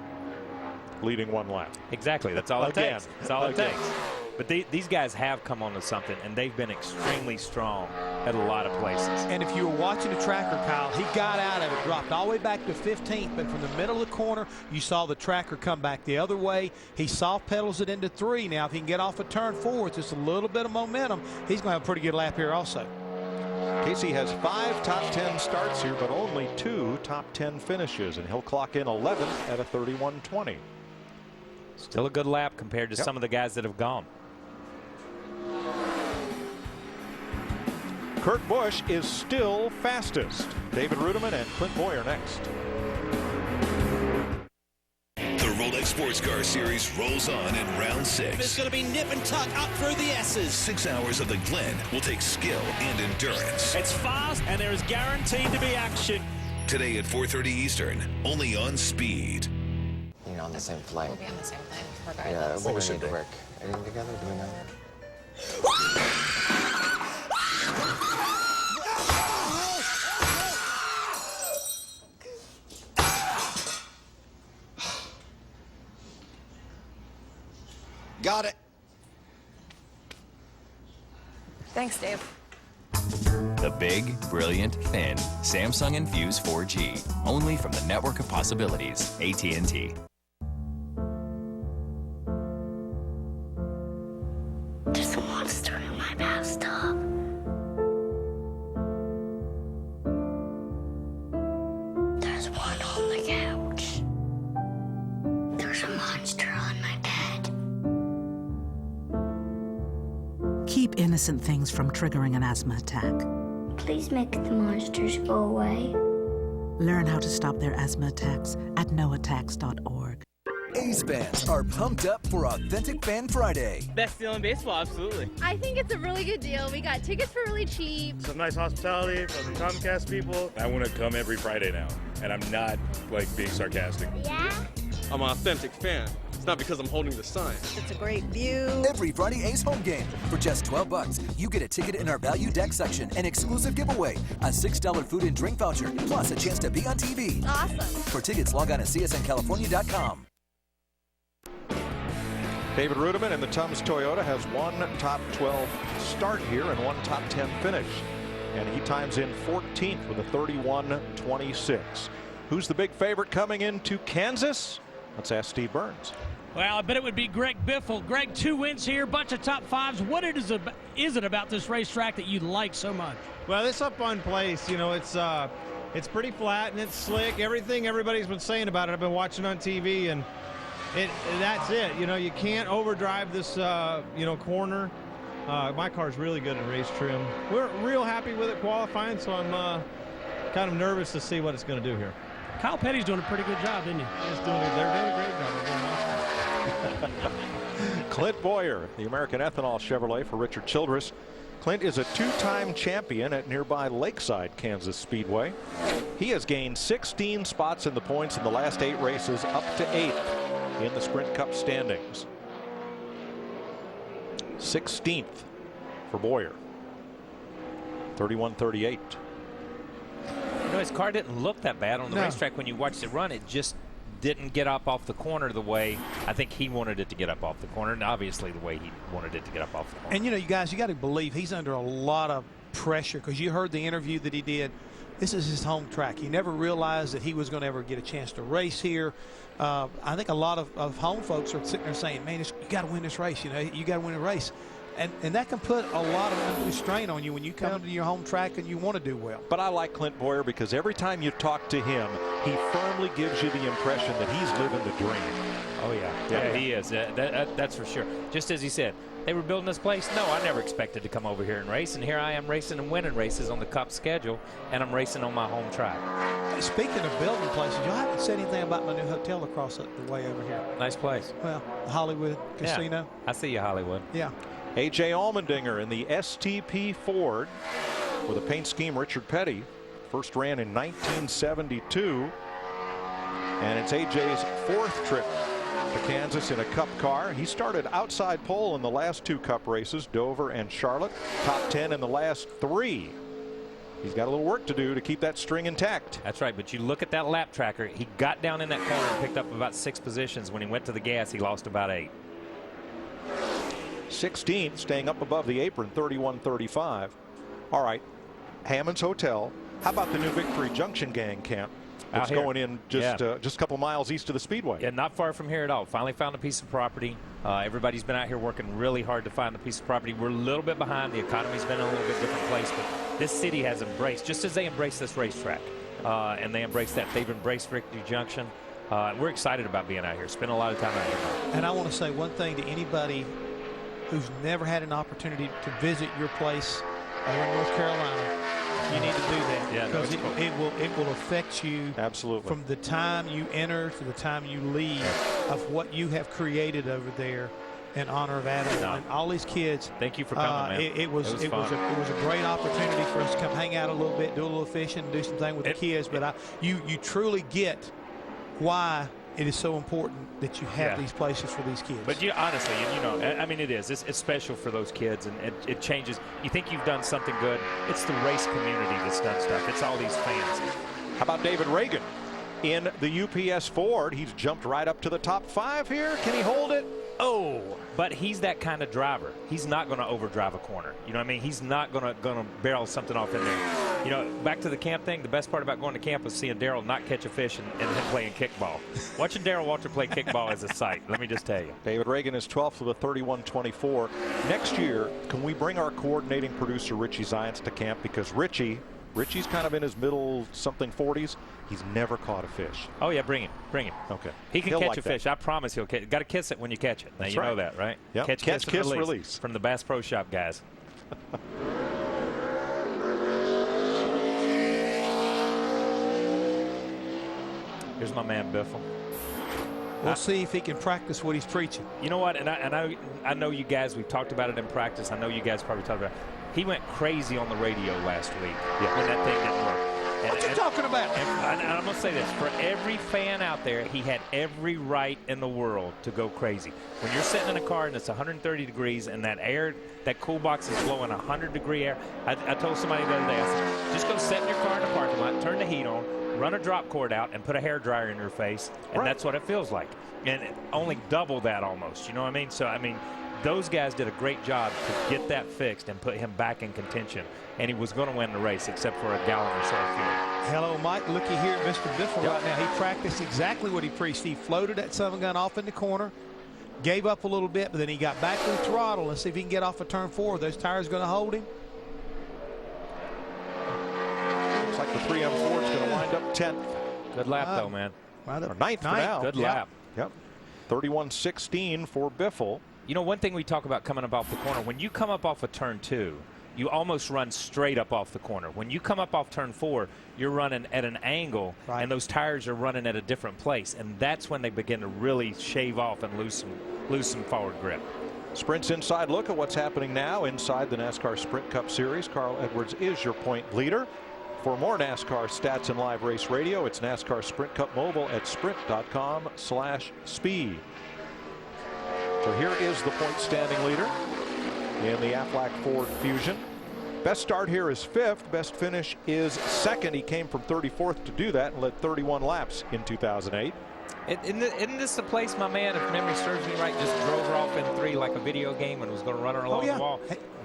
Leading one lap. Exactly. That's all it Again. takes. That's all it Again. takes. But these guys have come on to something, and they've been extremely strong at a lot of places. And if you were watching the tracker, Kyle, he got out of it, dropped all the way back to 15th, but from the middle of the corner, you saw the tracker come back the other way. He soft pedals it into 3. Now, if he can get off a turn 4 with just a little bit of momentum, he's going to have a pretty good lap here also. Casey has 5 top 10 starts here, but only 2 top 10 finishes, and he'll clock in 11th at a 31.20. Still a good lap compared to some of the guys that have gone. Kurt Busch is still fastest. David Rudiman and Clint Boyer next. The Rolex Sports Car Series rolls on in round 6. It's going to be nip and tuck up through the S's. 6 hours of the Glen will take skill and endurance. It's fast, and there is guaranteed to be action. Today at 4:30 Eastern, only on Speed. You're on the same flight. We'll be on the same plane, Yeah, regardless. what we should do. Work. Anything together? Do we know? Got it. Thanks, Dave. The big, brilliant, thin Samsung Infuse 4G. Only from the network of possibilities, AT&T. There's a monster in my bathtub. There's one on the couch. There's a monster on my bed. Keep innocent things from triggering an asthma attack. Please make the monsters go away. Learn how to stop their asthma attacks at noattacks.org. A's fans are pumped up for Authentic Fan Friday. Best deal in baseball, absolutely. I think it's a really good deal. We got tickets for really cheap. Some nice hospitality from the Comcast people. I want to come every Friday now, and I'm not like being sarcastic. Yeah? I'm an authentic fan. It's not because I'm holding the sign. It's a great view. Every Friday A's home game. For just $12, you get a ticket in our value deck section, an exclusive giveaway, a $6 food and drink voucher, plus a chance to be on TV. Awesome. For tickets, log on to csncalifornia.com. David Rudiman in the Tums Toyota has 1 top 12 start here and 1 top 10 finish. And he times in 14th with a 31.26. Who's the big favorite coming into Kansas? Let's ask Steve Burns. Well, I bet it would be Greg Biffle. Greg, 2 wins here, bunch of top 5s. What is it about this racetrack that you like so much? Well, it's a fun place. You know, it's pretty flat and it's slick. Everything everybody's been saying about it, I've been watching on TV, and that's it. You know, you can't overdrive this, corner. My car's really good in race trim. We're real happy with it qualifying, so I'm kind of nervous to see what it's going to do here. Kyle Petty's doing a pretty good job, isn't he? They're doing a great job. They're doing awesome. Clint Boyer, the American Ethanol Chevrolet for Richard Childress. Clint is a 2-time champion at nearby Lakeside Kansas Speedway. He has gained 16 spots in the points in the last 8 races, up to 8th in the Sprint Cup standings. 16th for Boyer. 31.38. You know, his car didn't look that bad on the racetrack when you watched it run. It just didn't get up off the corner the way I think he wanted it to get up off the corner, and obviously the way he wanted it to get up off the corner. And, you know, you guys, you got to believe he's under a lot of pressure, because you heard the interview that he did. This is his home track. He never realized that he was going to ever get a chance to race here. I think a lot of home folks are sitting there saying, man, you got to win this race. You know, you got to win a race. And that can put a lot of undue strain on you when you come to your home track and you want to do well. But I like Clint Boyer because every time you talk to him, he firmly gives you the impression that he's living the dream. Oh, yeah, he is. That's for sure. Just as he said, they were building this place. No, I never expected to come over here and race, and here I am racing and winning races on the Cup schedule, and I'm racing on my home track. Speaking of building places, y'all haven't said anything about my new hotel across the way over here. Nice place. Well, the Hollywood Casino. Yeah, I see you, Hollywood. Yeah. A.J. Allmendinger in the STP Ford with a paint scheme Richard Petty. First ran in 1972. And it's A.J.'s 4th trip to Kansas in a Cup car. He started outside pole in the last 2 Cup races, Dover and Charlotte. Top 10 in the last 3. He's got a little work to do to keep that string intact. That's right, but you look at that lap tracker. He got down in that corner and picked up about 6 positions. When he went to the gas, he lost about 8. 16, staying up above the apron, 31-35. All right, Hammond's Hotel. How about the new Victory Junction gang camp? It's going in just a couple miles east of the Speedway. Yeah, not far from here at all. Finally found a piece of property. Everybody's been out here working really hard to find the piece of property. We're a little bit behind. The economy's been in a little bit different place, but this city has embraced, just as they embraced this racetrack, and they embraced that. They've embraced Victory Junction. We're excited about being out here. Spend a lot of time out here. And I want to say one thing to anybody who's never had an opportunity to visit your place over in North Carolina. You need to do that, because it will affect you absolutely from the time you enter to the time you leave of what you have created over there in honor of Adam and all these kids. Thank you for coming, man. It was a great opportunity for us to come hang out a little bit, do a little fishing, do some things with the kids. But you truly get why it is so important that you have these places for these kids. But honestly, I mean, it is. It's special for those kids, and it changes. You think you've done something good. It's the race community that's done stuff. It's all these fans. How about David Reagan in the UPS Ford? He's jumped right up to the top 5 here. Can he hold it? Oh, but he's that kind of driver. He's not going to overdrive a corner. You know what I mean? He's not going to barrel something off in there. You know, back to the camp thing, the best part about going to camp was seeing Darrell not catch a fish and him playing kickball. Watching Darrell Walter play kickball is a sight, let me just tell you. David Reagan is 12th with a 31-24. Next year, can we bring our coordinating producer, Richie Zients, to camp? Because Richie's kind of in his middle something 40s. He's never caught a fish. Oh, yeah, bring him. Okay. He can catch a fish. I promise he'll catch it. Got to kiss it when you catch it. Now, you know that, right? Yep. Catch, kiss, release. From the Bass Pro Shop guys. Here's my man, Biffle. We'll see if he can practice what he's preaching. You know what? And I know you guys, we've talked about it in practice. I know you guys probably talked about it. He went crazy on the radio last week when that thing didn't work. What you talking about? And I'm going to say this. For every fan out there, he had every right in the world to go crazy. When you're sitting in a car and it's 130 degrees and that air, that cool box is blowing 100-degree air. I told somebody the other day, I said, just go sit in your car in the parking lot, turn the heat on, run a drop cord out, and put a hairdryer in your face, and that's what it feels like. And only double that almost, you know what I mean? So, I mean, those guys did a great job to get that fixed and put him back in contention. And he was going to win the race except for a gallon or so of fuel. Hello, Mike. Looky here at Mr. Biffle right now. He practiced exactly what he preached. He floated that Southern gun off in the corner, gave up a little bit, but then he got back to the throttle. Let's see if he can get off of turn 4. Are those tires going to hold him? Looks like the 3M Ford's going to wind up 10th. Good lap, though, man. Or 9th for now. Good lap. Yep. 31-16 for Biffle. You know, one thing we talk about coming up off the corner, when you come up off of turn 2, you almost run straight up off the corner. When you come up off turn 4, you're running at an angle, and those tires are running at a different place, and that's when they begin to really shave off and lose some forward grip. Sprint's inside look at what's happening now inside the NASCAR Sprint Cup Series. Carl Edwards is your point leader. For more NASCAR stats and live race radio, it's NASCAR Sprint Cup Mobile at sprint.com/speed. So here is the point standing leader in the Aflac Ford Fusion. Best start here is 5th. Best finish is 2nd. He came from 34th to do that and led 31 laps in 2008. Isn't this the place, my man, if memory serves me right, just drove her off in 3 like a video game and was going to run her along the wall?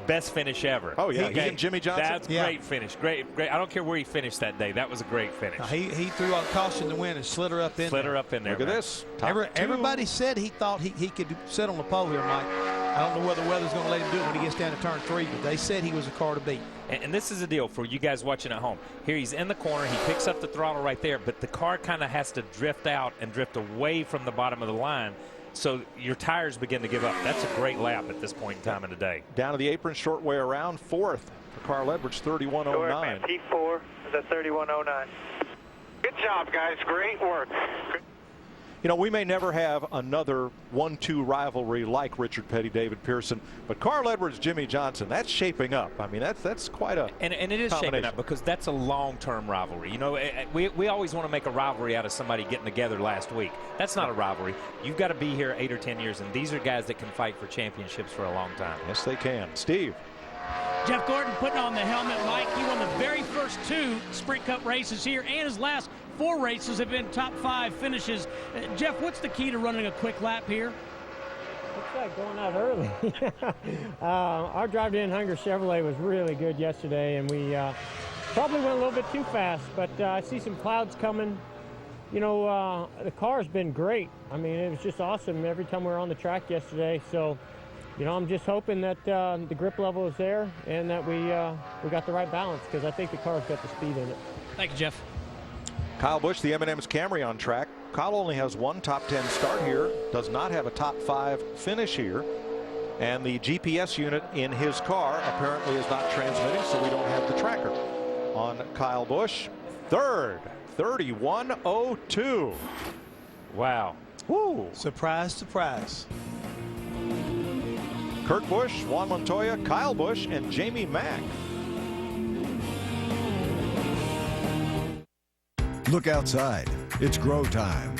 Best finish ever. Oh, yeah. He and Jimmy Johnson. That's great finish. Great. I don't care where he finished that day. That was a great finish. He threw out caution to win and slid her up in there. Look at this. Everybody said he thought he could sit on the pole here, Mike. I don't know whether the weather's going to let him do it when he gets down to turn 3, but they said he was a car to beat. And this is the deal for you guys watching at home. Here he's in the corner. He picks up the throttle right there, but the car kind of has to drift out and drift away from the bottom of the line. So your tires begin to give up. That's a great lap at this point in time in the day. Down to the apron, short way around, 4th for Carl Edwards, 31.09. P4 is a 31.09. Good job, guys. Great work. You know, we may never have another 1-2 rivalry like Richard Petty, David Pearson, but Carl Edwards, Jimmy Johnson, that's shaping up. I mean, that's quite a and it is shaping up because that's a long-term rivalry. You know, we always want to make a rivalry out of somebody getting together last week. That's not a rivalry. You've got to be here 8 or 10 years, and these are guys that can fight for championships for a long time. Yes, they can. Steve. Jeff Gordon putting on the helmet. Mike, he won the very first 2 Sprint Cup races here, and his last 4 races have been top 5 finishes. Jeff, what's the key to running a quick lap here? Looks like going out early. Our drive to In Hunger Chevrolet was really good yesterday, and we probably went a little bit too fast, but I see some clouds coming. You know, the car's been great. I mean, it was just awesome every time we were on the track yesterday. So, you know, I'm just hoping that the grip level is there and that we got the right balance, because I think the car's got the speed in it. Thank you, Jeff. Kyle Busch, the M&M's Camry on track. Kyle only has 1 top 10 start here, does not have a top 5 finish here. And the GPS unit in his car apparently is not transmitting, so we don't have the tracker on Kyle Busch. Third, 31:02. Wow. Woo. Surprise, surprise. Kurt Busch, Juan Montoya, Kyle Busch, and Jamie Mack. Look outside. It's grow time.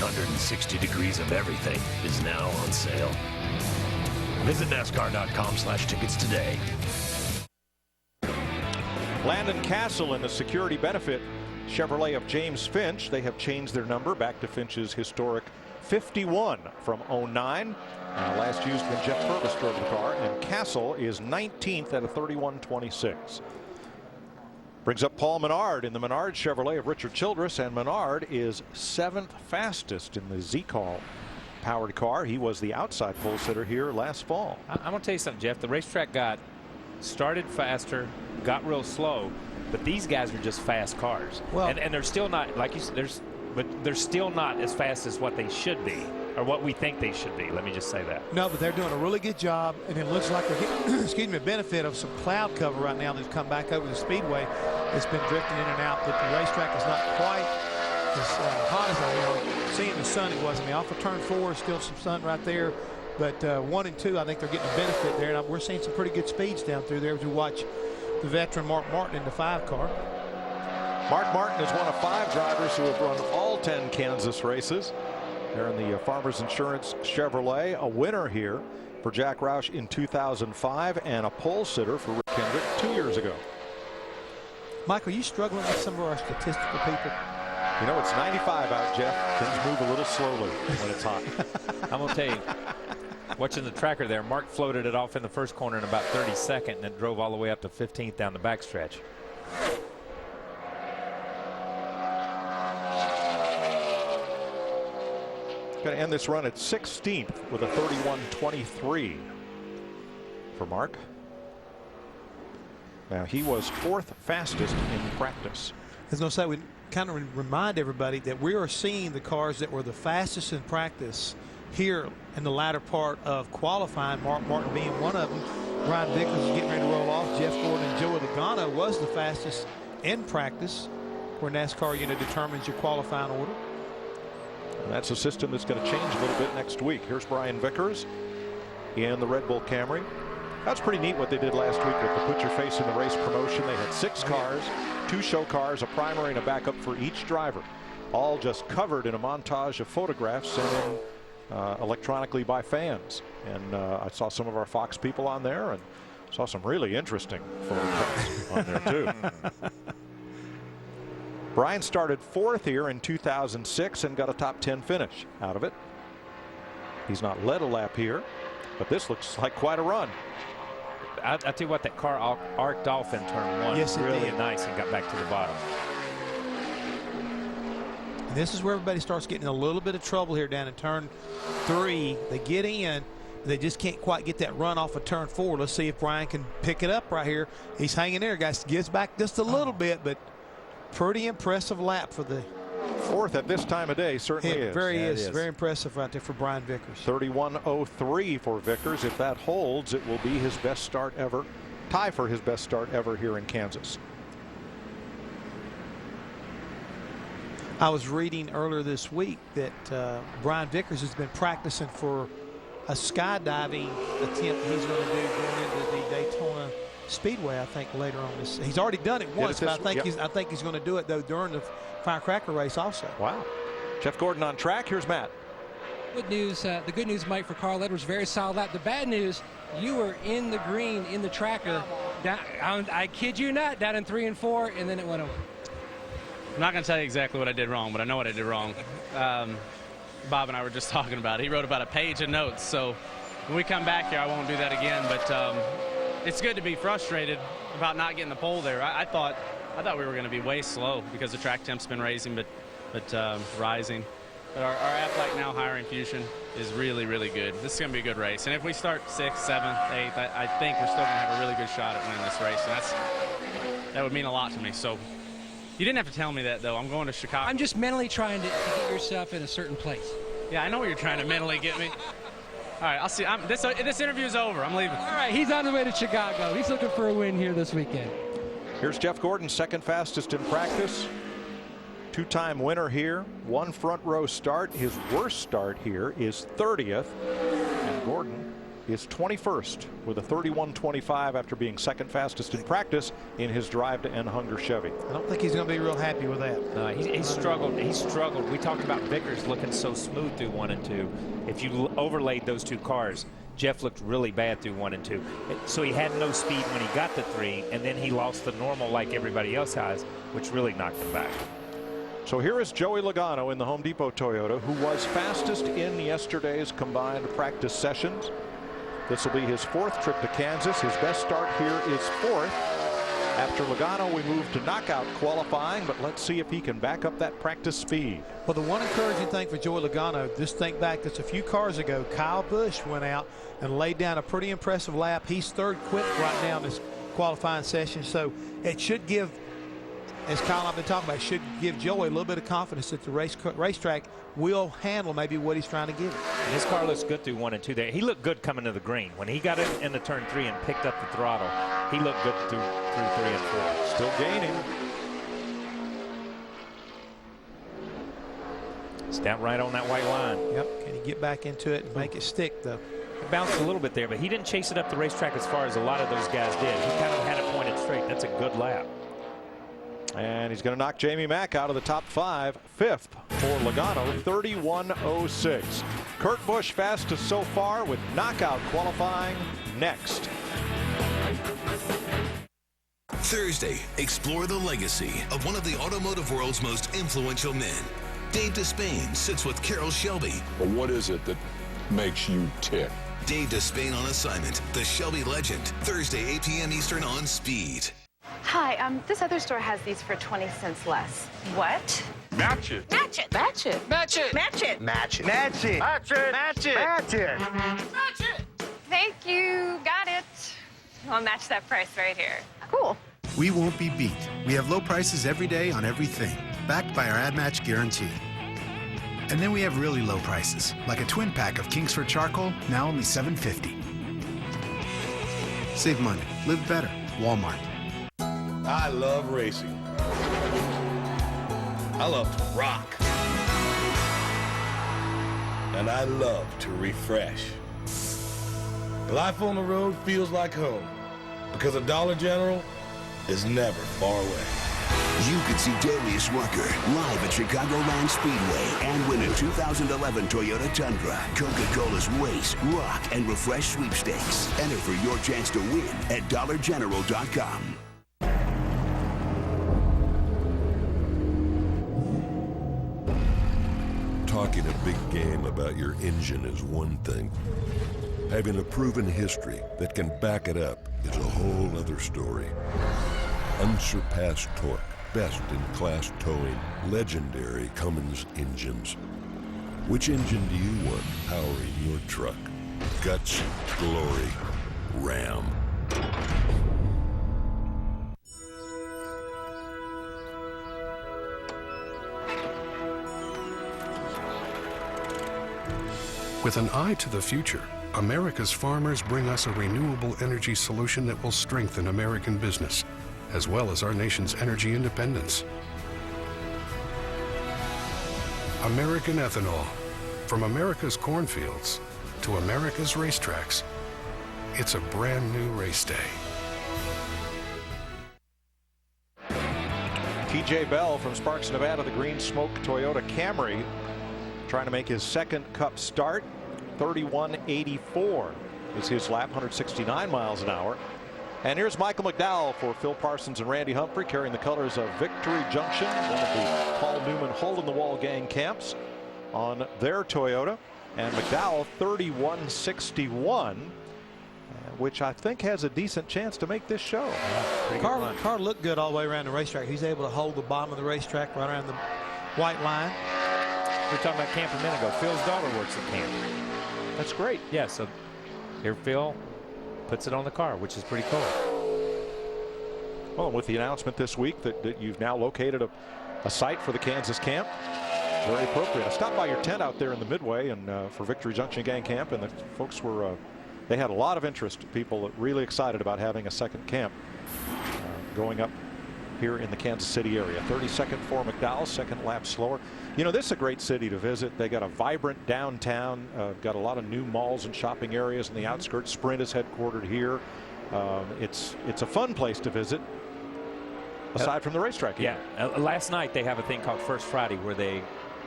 .360 degrees of everything is now on sale. Visit NASCAR.com/tickets today. Landon Castle in the security benefit Chevrolet of James Finch. They have changed their number back to Finch's historic 51 from 09. Last used when Jeff Purvis drove the car, and Castle is 19th at a 31.26. Brings up Paul Menard in the Menard Chevrolet of Richard Childress, and Menard is 7th fastest in the Z-Call powered car. He was the outside pole sitter here last fall. I'm going to tell you something, Jeff. The racetrack got started faster, got real slow, but these guys are just fast cars. Well, and they're still not, like you said, but they're still not as fast as what they should be, or what we think they should be. Let me just say that. No, but they're doing a really good job, and it looks like they're getting, excuse me, benefit of some cloud cover right now. They've come back over the speedway. It's been drifting in and out, but the racetrack is not quite as hot as seeing the sun it was. I mean, off of turn 4, still some sun right there, but 1 and 2, I think they're getting a benefit there, and we're seeing some pretty good speeds down through there as we watch the veteran Mark Martin in the 5 car. Mark Martin is one of 5 drivers who have run all 10 Kansas races. They're in the Farmers Insurance Chevrolet, a winner here for Jack Roush in 2005, and a pole sitter for Rick Hendrick 2 years ago. Mike, are you struggling with some of our statistical people? You know, it's 95 out, Jeff. Things move a little slowly when it's hot. I'm going to tell you, watching the tracker there, Mark floated it off in the first corner in about 32nd, and it drove all the way up to 15th down the backstretch. Going to end this run at 16th with a 31.23 for Mark. Now, he was 4th fastest in practice. I was going to say, we kind of remind everybody that we are seeing the cars that were the fastest in practice here in the latter part of qualifying, Mark Martin being one of them. Brian Vickers is getting ready to roll off. Jeff Gordon and Joey Logano was the fastest in practice, where NASCAR determines your qualifying order. And that's a system that's going to change a little bit next week. Here's Brian Vickers in the Red Bull Camry. That's pretty neat what they did last week with the Put Your Face in the Race promotion. They had 6 cars, 2 show cars, a primary and a backup for each driver, all just covered in a montage of photographs sent in electronically by fans. And I saw some of our Fox people on there and saw some really interesting photographs on there too. Brian started 4th here in 2006 and got a top 10 finish out of it. He's not led a lap here, but this looks like quite a run. I tell you what, that car arced off in turn 1. Yes, it really did. Nice, and got back to the bottom. And this is where everybody starts getting a little bit of trouble here down in turn 3. They get in, they just can't quite get that run off of turn 4. Let's see if Brian can pick it up right here. He's hanging there, guys. Gives back just a little bit, but pretty impressive lap for the 4th at this time of day. Certainly is. Very impressive right there for Brian Vickers. 31:03 for Vickers. If that holds, it will be his best start ever. Tie for his best start ever here in Kansas. I was reading earlier this week that Brian Vickers has been practicing for a skydiving attempt he's going to do going into the Daytona Speedway, I think, later on this. He's already done it once, but I think he's going to do it though during the firecracker race also. Wow. Jeff Gordon on track. Here's Matt. Good news. The good news, Mike, for Carl Edwards, very solid lap. The bad news, you were in the green in the tracker. I kid you not, down in 3 and 4, and then it went over. I'm not going to tell you exactly what I did wrong, but I know what I did wrong. Bob and I were just talking about it. He wrote about a page of notes, so when we come back here, I won't do that again. But it's good to be frustrated about not getting the pole there. I thought we were going to be way slow because the track temp's been rising, but rising. But our Aflac Now higher infusion is really, really good. This is going to be a good race. And if we start 6th, 7th, 8th, I think we're still going to have a really good shot at winning this race. And that would mean a lot to me. So you didn't have to tell me that, though. I'm going to Chicago. I'm just mentally trying to get yourself in a certain place. Yeah, I know what you're trying to mentally get me. All right, I'll see. This interview's over. I'm leaving. All right, he's on the way to Chicago. He's looking for a win here this weekend. Here's Jeff Gordon, 2nd fastest in practice. 2-time winner here. 1 front row start. His worst start here is 30th. And Gordon is 21st with a 31:25 after being 2nd fastest in practice in his drive to end Hunger Chevy. I don't think he's going to be real happy with that. No, he struggled. He struggled. We talked about Vickers looking so smooth through 1 and 2. If you overlaid those 2 cars, Jeff looked really bad through 1 and 2. So he had no speed when he got to 3, and then he lost the normal like everybody else has, which really knocked him back. So here is Joey Logano in the Home Depot Toyota, who was fastest in yesterday's combined practice sessions. This will be his 4th trip to Kansas. His best start here is 4th. After Logano, we move to knockout qualifying, but let's see if he can back up that practice speed. Well, the one encouraging thing for Joey Logano, just think back, just a few cars ago, Kyle Busch went out and laid down a pretty impressive lap. He's 3rd quick right now in this qualifying session, so it should give, as Kyle and I've been talking about, should give Joey a little bit of confidence that the racetrack will handle maybe what he's trying to give. And his car looks good through 1 and 2 there. He looked good coming to the green. When he got into turn 3 and picked up the throttle, he looked good through 3 and 4. Still gaining. It's down right on that white line. Yep. Can he get back into it and make it stick, though? It bounced a little bit there, but he didn't chase it up the racetrack as far as a lot of those guys did. He kind of had it pointed straight. That's a good lap. And he's going to knock Jamie Mack out of the top 5. 5th for Logano, 31:06. Kurt Busch fastest so far with knockout qualifying next. Thursday, explore the legacy of one of the automotive world's most influential men. Dave Despain sits with Carroll Shelby. But what is it that makes you tick? Dave Despain on assignment, the Shelby legend. Thursday, 8 p.m. Eastern on Speed. Hi, this other store has these for 20 cents less. What? Match it. Match it. Match it. Match it. Match it. Match it. Match it. Match it. Match it. Match it. Match it. Thank you. Got it. I'll match that price right here. Cool. We won't be beat. We have low prices every day on everything, backed by our Ad Match guarantee. And then we have really low prices, like a twin pack of Kingsford charcoal, now only $7.50. Save money. Live better. Walmart. I love racing. I love to rock. And I love to refresh. Life on the road feels like home because a Dollar General is never far away. You could see Darius Rucker live at Chicagoland Speedway and win a 2011 Toyota Tundra. Coca-Cola's Race, Rock, and Refresh sweepstakes. Enter for your chance to win at DollarGeneral.com. Talking a big game about your engine is one thing. Having a proven history that can back it up is a whole other story. Unsurpassed torque, best-in-class towing, legendary Cummins engines. Which engine do you want powering your truck? Guts, glory, Ram. With an eye to the future, America's farmers bring us a renewable energy solution that will strengthen American business, as well as our nation's energy independence. American ethanol, from America's cornfields to America's racetracks. It's a brand new race day. TJ Bell from Sparks, Nevada, the Green Smoke Toyota Camry, trying to make his second Cup start. 31.84 is his lap, 169 miles an hour. And here's Michael McDowell for Phil Parsons and Randy Humphrey, carrying the colors of Victory Junction, one of the Paul Newman hole-in-the-wall gang camps on their Toyota. And McDowell 31.61, which I think has a decent chance to make this show. Car looked good all the way around the racetrack. He's able to hold the bottom of the racetrack right around the white line. We were talking about camp a minute ago. Phil's daughter works at camp. That's great. Yeah, so here Phil puts it on the car, which is pretty cool. Well, with the announcement this week that you've now located a site for the Kansas camp, very appropriate. I stopped by your tent out there in the Midway and for Victory Junction Gang Camp, and the folks were they had a lot of interest. People really excited about having a second camp going up here in the Kansas City area. 32nd for McDowell, second lap slower. You know, this is a great city to visit. They got a vibrant downtown, got a lot of new malls and shopping areas in the outskirts. Sprint is headquartered here. It's a fun place to visit, aside from the racetrack. Yeah, last night they have a thing called First Friday where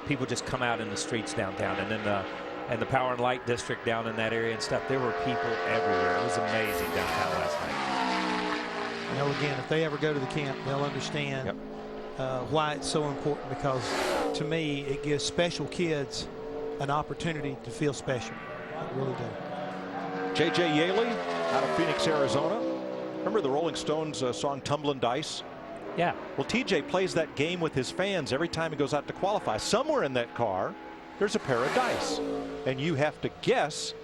people just come out in the streets downtown, and then the Power and Light District down in that area and stuff. There were people everywhere. It was amazing downtown last night. You know, again, if they ever go to the camp, they'll understand why it's so important, because to me, it gives special kids an opportunity to feel special. It really does. J.J. Yaley out of Phoenix, Arizona. Remember the Rolling Stones song Tumblin' Dice? Yeah. Well, TJ plays that game with his fans every time he goes out to qualify. Somewhere in that car, there's a pair of dice, and you have to guess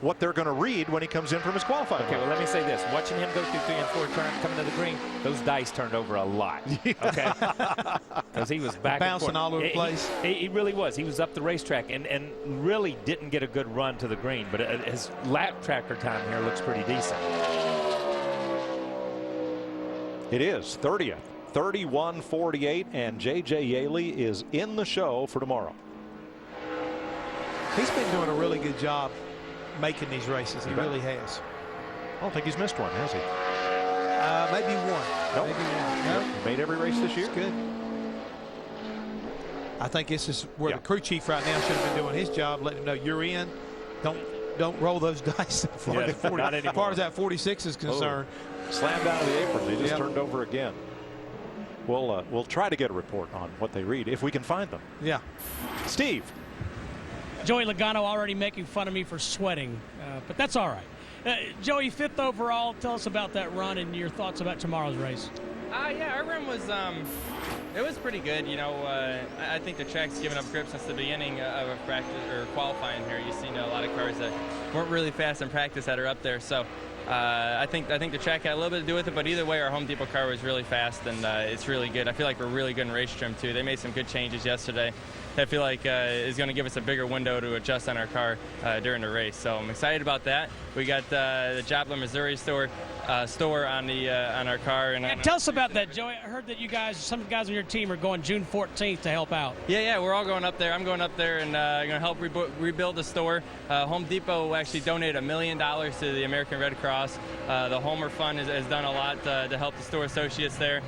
what they're going to read when he comes in from his qualifying. Okay, well, let me say this. Watching him go through 3 and 4 turns coming to the green, those dice turned over a lot. Okay? Because he was back bouncing and forth. all over the place. He really was. He was up the racetrack and really didn't get a good run to the green, but his lap tracker time here looks pretty decent. It is 30th, 31.48, and J.J. Yaley is in the show for tomorrow. He's been doing a really good job making these races. He really has. I don't think he's missed one, has he? Maybe one. Nope. Maybe one. Nope. Made every race this year. That's good. I think this is where the crew chief right now should have been doing his job, letting him know you're in. Don't roll those dice as far as that 46 is concerned. Slammed out of the apron. They just turned over again. We'll try to get a report on what they read if we can find them. Yeah. Steve. Joey Logano already making fun of me for sweating, but that's all right. Joey, 5th overall. Tell us about that run and your thoughts about tomorrow's race. Yeah, our run was it was pretty good. You know, I think the track's given up grip since the beginning of a practice or qualifying here. You've seen a lot of cars that weren't really fast in practice that are up there. So I think the track had a little bit to do with it, but either way, our Home Depot car was really fast, and it's really good. I feel like we're really good in race trim, too. They made some good changes yesterday. I feel like is going to give us a bigger window to adjust on our car during the race. So I'm excited about that. We got the Joplin, Missouri store on our car. And tell us about that, Joey. I heard that you guys, some of the guys on your team, are going June 14th to help out. Yeah, we're all going up there. I'm going up there and going to help rebuild the store. Home Depot actually donated $1 million to the American Red Cross. The Homer Fund has done a lot to help the store associates there.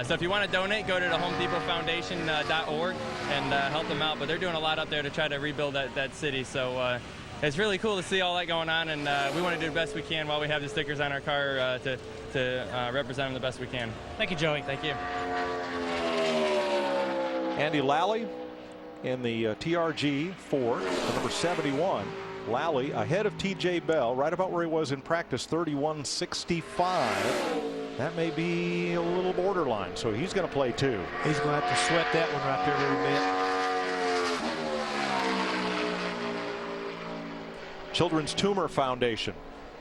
So if you want to donate, go to the HomeDepotFoundation.org and help them out. But they're doing a lot up there to try to rebuild that city. So it's really cool to see all that going on, and we want to do the best we can while we have the stickers on our car to represent them the best we can. Thank you, Joey. Thank you. Andy Lally in the TRG Ford, the number 71. Lally ahead of TJ Bell, right about where he was in practice, 31.65. That may be a little borderline, so he's going to play too. He's going to have to sweat that one right there a little bit. Children's Tumor Foundation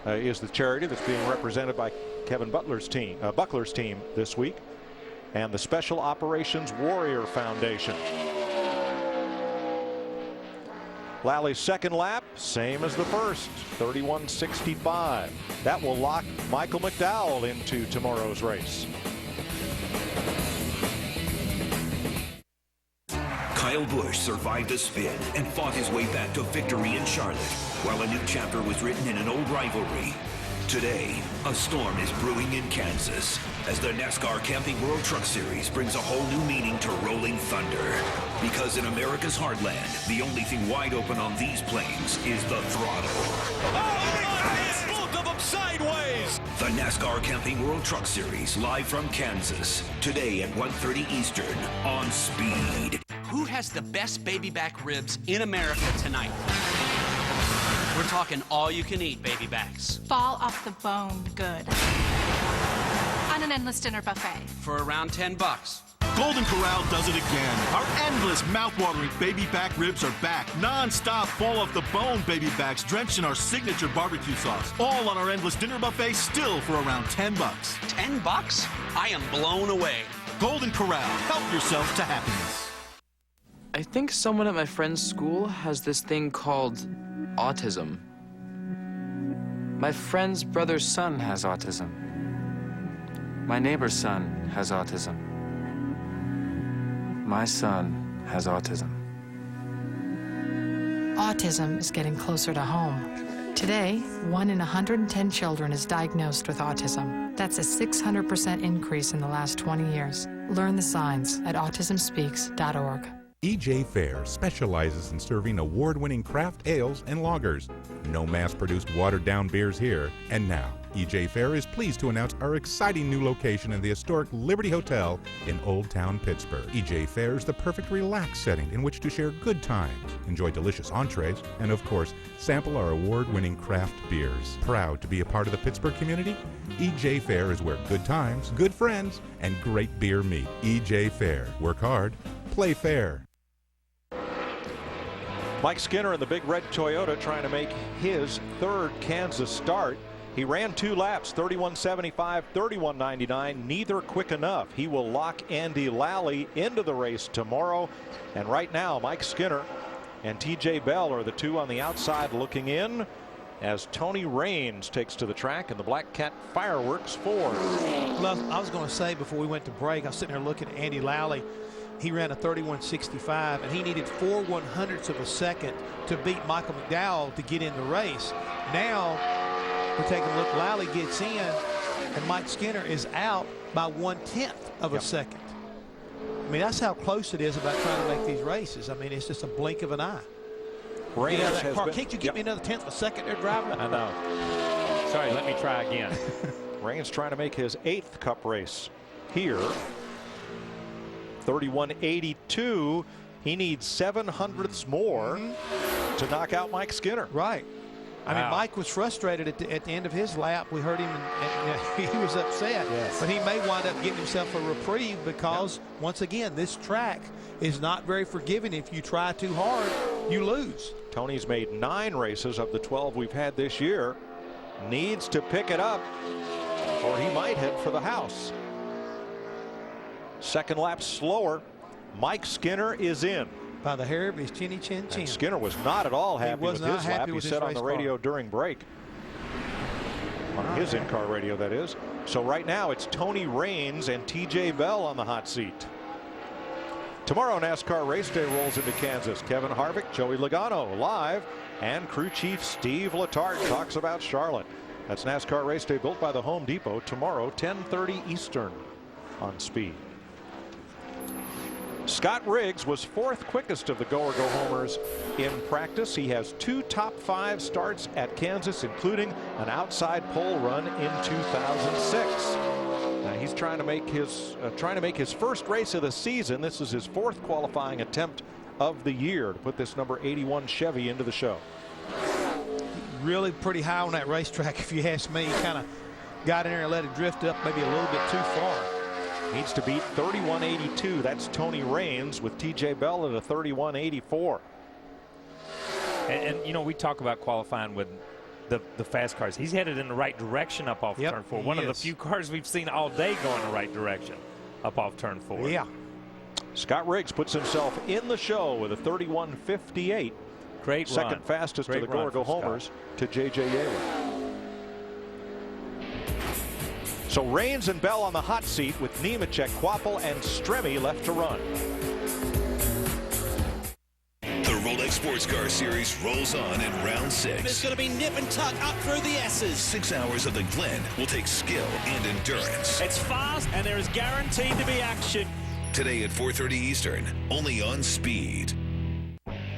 is the charity that's being represented by Kevin Buckler's team this week, and the Special Operations Warrior Foundation. Lally's second lap, same as the first, 31.65. That will lock Michael McDowell into tomorrow's race. Kyle Busch survived a spin and fought his way back to victory in Charlotte, while a new chapter was written in an old rivalry. Today, a storm is brewing in Kansas as the NASCAR Camping World Truck Series brings a whole new meaning to rolling thunder. Because in America's heartland, the only thing wide open on these plains is the throttle. Both of them sideways! The NASCAR Camping World Truck Series, live from Kansas, today at 1:30 Eastern on Speed. Who has the best baby back ribs in America tonight? We're talking all-you-can-eat baby backs. Fall off the bone good. On an endless dinner buffet. For around $10. Golden Corral does it again. Our endless mouth-watering baby back ribs are back. Non-stop fall-off-the-bone baby backs drenched in our signature barbecue sauce. All on our endless dinner buffet, still for around $10. $10? I am blown away. Golden Corral. Help yourself to happiness. I think someone at my friend's school has this thing called autism. My friend's brother's son has autism. My neighbor's son has autism. My son has autism. Autism is getting closer to home. Today, 1 in 110 children is diagnosed with autism. That's a 600% increase in the last 20 years. Learn the signs at autismspeaks.org. EJ Fair specializes in serving award-winning craft ales and lagers. No mass-produced watered-down beers here. And now, EJ Fair is pleased to announce our exciting new location in the historic Liberty Hotel in Old Town Pittsburgh. EJ Fair is the perfect relaxed setting in which to share good times, enjoy delicious entrees, and of course, sample our award-winning craft beers. Proud to be a part of the Pittsburgh community? EJ Fair is where good times, good friends, and great beer meet. EJ Fair. Work hard, play fair. Mike Skinner in the big red Toyota trying to make his third Kansas start. He ran 2 laps, 31.75, 31.99, neither quick enough. He will lock Andy Lally into the race tomorrow. And right now, Mike Skinner and TJ Bell are the two on the outside looking in as Tony Raines takes to the track in the Black Cat Fireworks Ford. Well, I was going to say before we went to break, I was sitting there looking at Andy Lally. He ran a 31.65, and he needed 4/100ths of a second to beat Michael McDowell to get in the race. Now we're taking a look. Lally gets in, and Mike Skinner is out by 1/10 of a second. I mean, that's how close it is about trying to make these races. I mean, it's just a blink of an eye. Raines has been, can't you give me another 1/10 of a second there, driver? I know. Sorry, let me try again. Raines trying to make his 8th Cup race here. 31.82. He needs 7/100ths more to knock out Mike Skinner. Right. I mean, Mike was frustrated at the end of his lap. We heard him, and he was upset. Yes. But he may wind up getting himself a reprieve because, once again, this track is not very forgiving. If you try too hard, you lose. Tony's made 9 races of the 12 we've had this year. needs to pick it up, or he might head for the house. Second lap slower. Mike Skinner is in. By the hair of his chinny chin chin. And Skinner was not at all happy with his lap. He said on the radio during break. On his in-car radio, that is. So right now it's Tony Raines and TJ Bell on the hot seat. Tomorrow NASCAR race day rolls into Kansas. Kevin Harvick, Joey Logano live, and crew chief Steve Letarte talks about Charlotte. That's NASCAR race day built by the Home Depot tomorrow 10:30 Eastern on Speed. Scott Riggs was 4th quickest of the go-or-go-homers in practice. He has 2 top 5 starts at Kansas, including an outside pole run in 2006. Now he's trying to make his first race of the season. This is his 4th qualifying attempt of the year to put this number 81 Chevy into the show. Really pretty high on that racetrack, if you ask me. He kind of got in there and let it drift up maybe a little bit too far. Needs to beat 31.82. That's Tony Raines with TJ Bell at a 31.84. And you know, we talk about qualifying with the fast cars. He's headed in the right direction up off turn 4. One of the few cars we've seen all day go in the right direction up off turn 4. Yeah. Scott Riggs puts himself in the show with a 31.58. Great run. Second fastest of the go-or-go homers to J.J. Yeley. So Raines and Bell on the hot seat with Nemechek, Quapple, and Stremme left to run. The Rolex Sports Car Series rolls on in round 6. It's going to be nip and tuck up through the S's. 6 hours of the Glen will take skill and endurance. It's fast and there is guaranteed to be action. Today at 4:30 Eastern, only on Speed.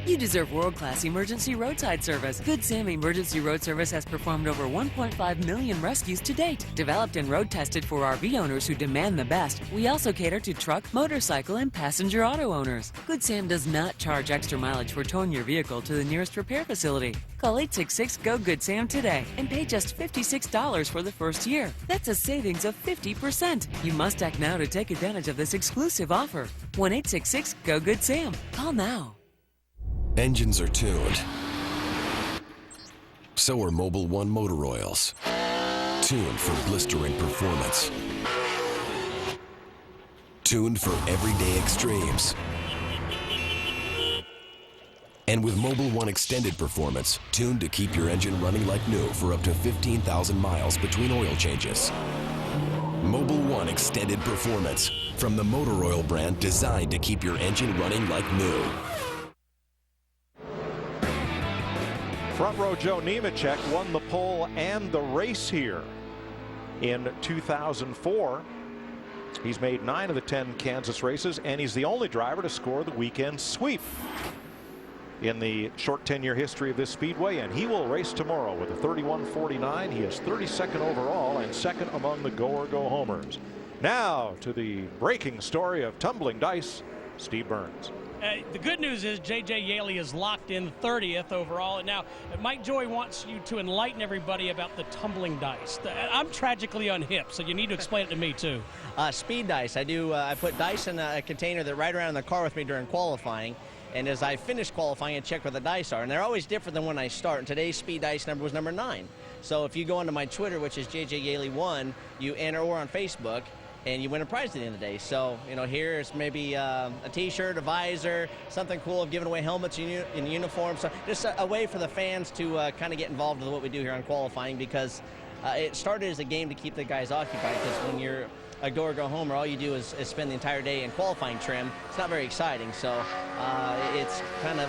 You deserve world-class emergency roadside service. Good Sam Emergency Road Service has performed over 1.5 million rescues to date. Developed and road tested for RV owners who demand the best, we also cater to truck, motorcycle, and passenger auto owners. Good Sam does not charge extra mileage for towing your vehicle to the nearest repair facility. Call 866-GO-GOOD-SAM today and pay just $56 for the first year. That's a savings of 50%. You must act now to take advantage of this exclusive offer. 1-866-GO-GOOD-SAM. Call now. Engines are tuned. So are Mobil 1 motor oils. Tuned for blistering performance. Tuned for everyday extremes. And with Mobil 1 Extended Performance, tuned to keep your engine running like new for up to 15,000 miles between oil changes. Mobil 1 Extended Performance, from the motor oil brand designed to keep your engine running like new. Front row Joe Nemechek won the pole and the race here in 2004. He's made 9 of the 10 Kansas races, and he's the only driver to score the weekend sweep in the short 10-year history of this speedway, and he will race tomorrow with a 31.49. He is 32nd overall and 2nd among the go-or-go homers. Now to the breaking story of tumbling dice, Steve Burns. The good news is J.J. Yeley is locked in 30th overall. And now Mike Joy wants you to enlighten everybody about the tumbling dice. I'm tragically unhip, so you need to explain it to me too. Speed dice. I put dice in a container that ride around in the car with me during qualifying. And as I finish qualifying, I check where the dice are. And they're always different than when I start. And today's speed dice number was number 9. So if you go onto my Twitter, which is JJ Yeley 1, you enter, or on Facebook, and you win a prize at the end of the day. So, you know, here's maybe a T-shirt, a visor, something cool of giving away helmets in uniform. So just a way for the fans to kind of get involved with what we do here on qualifying, because it started as a game to keep the guys occupied, because when you're a go-or-go homer, all you do is spend the entire day in qualifying trim. It's not very exciting. So it's kind of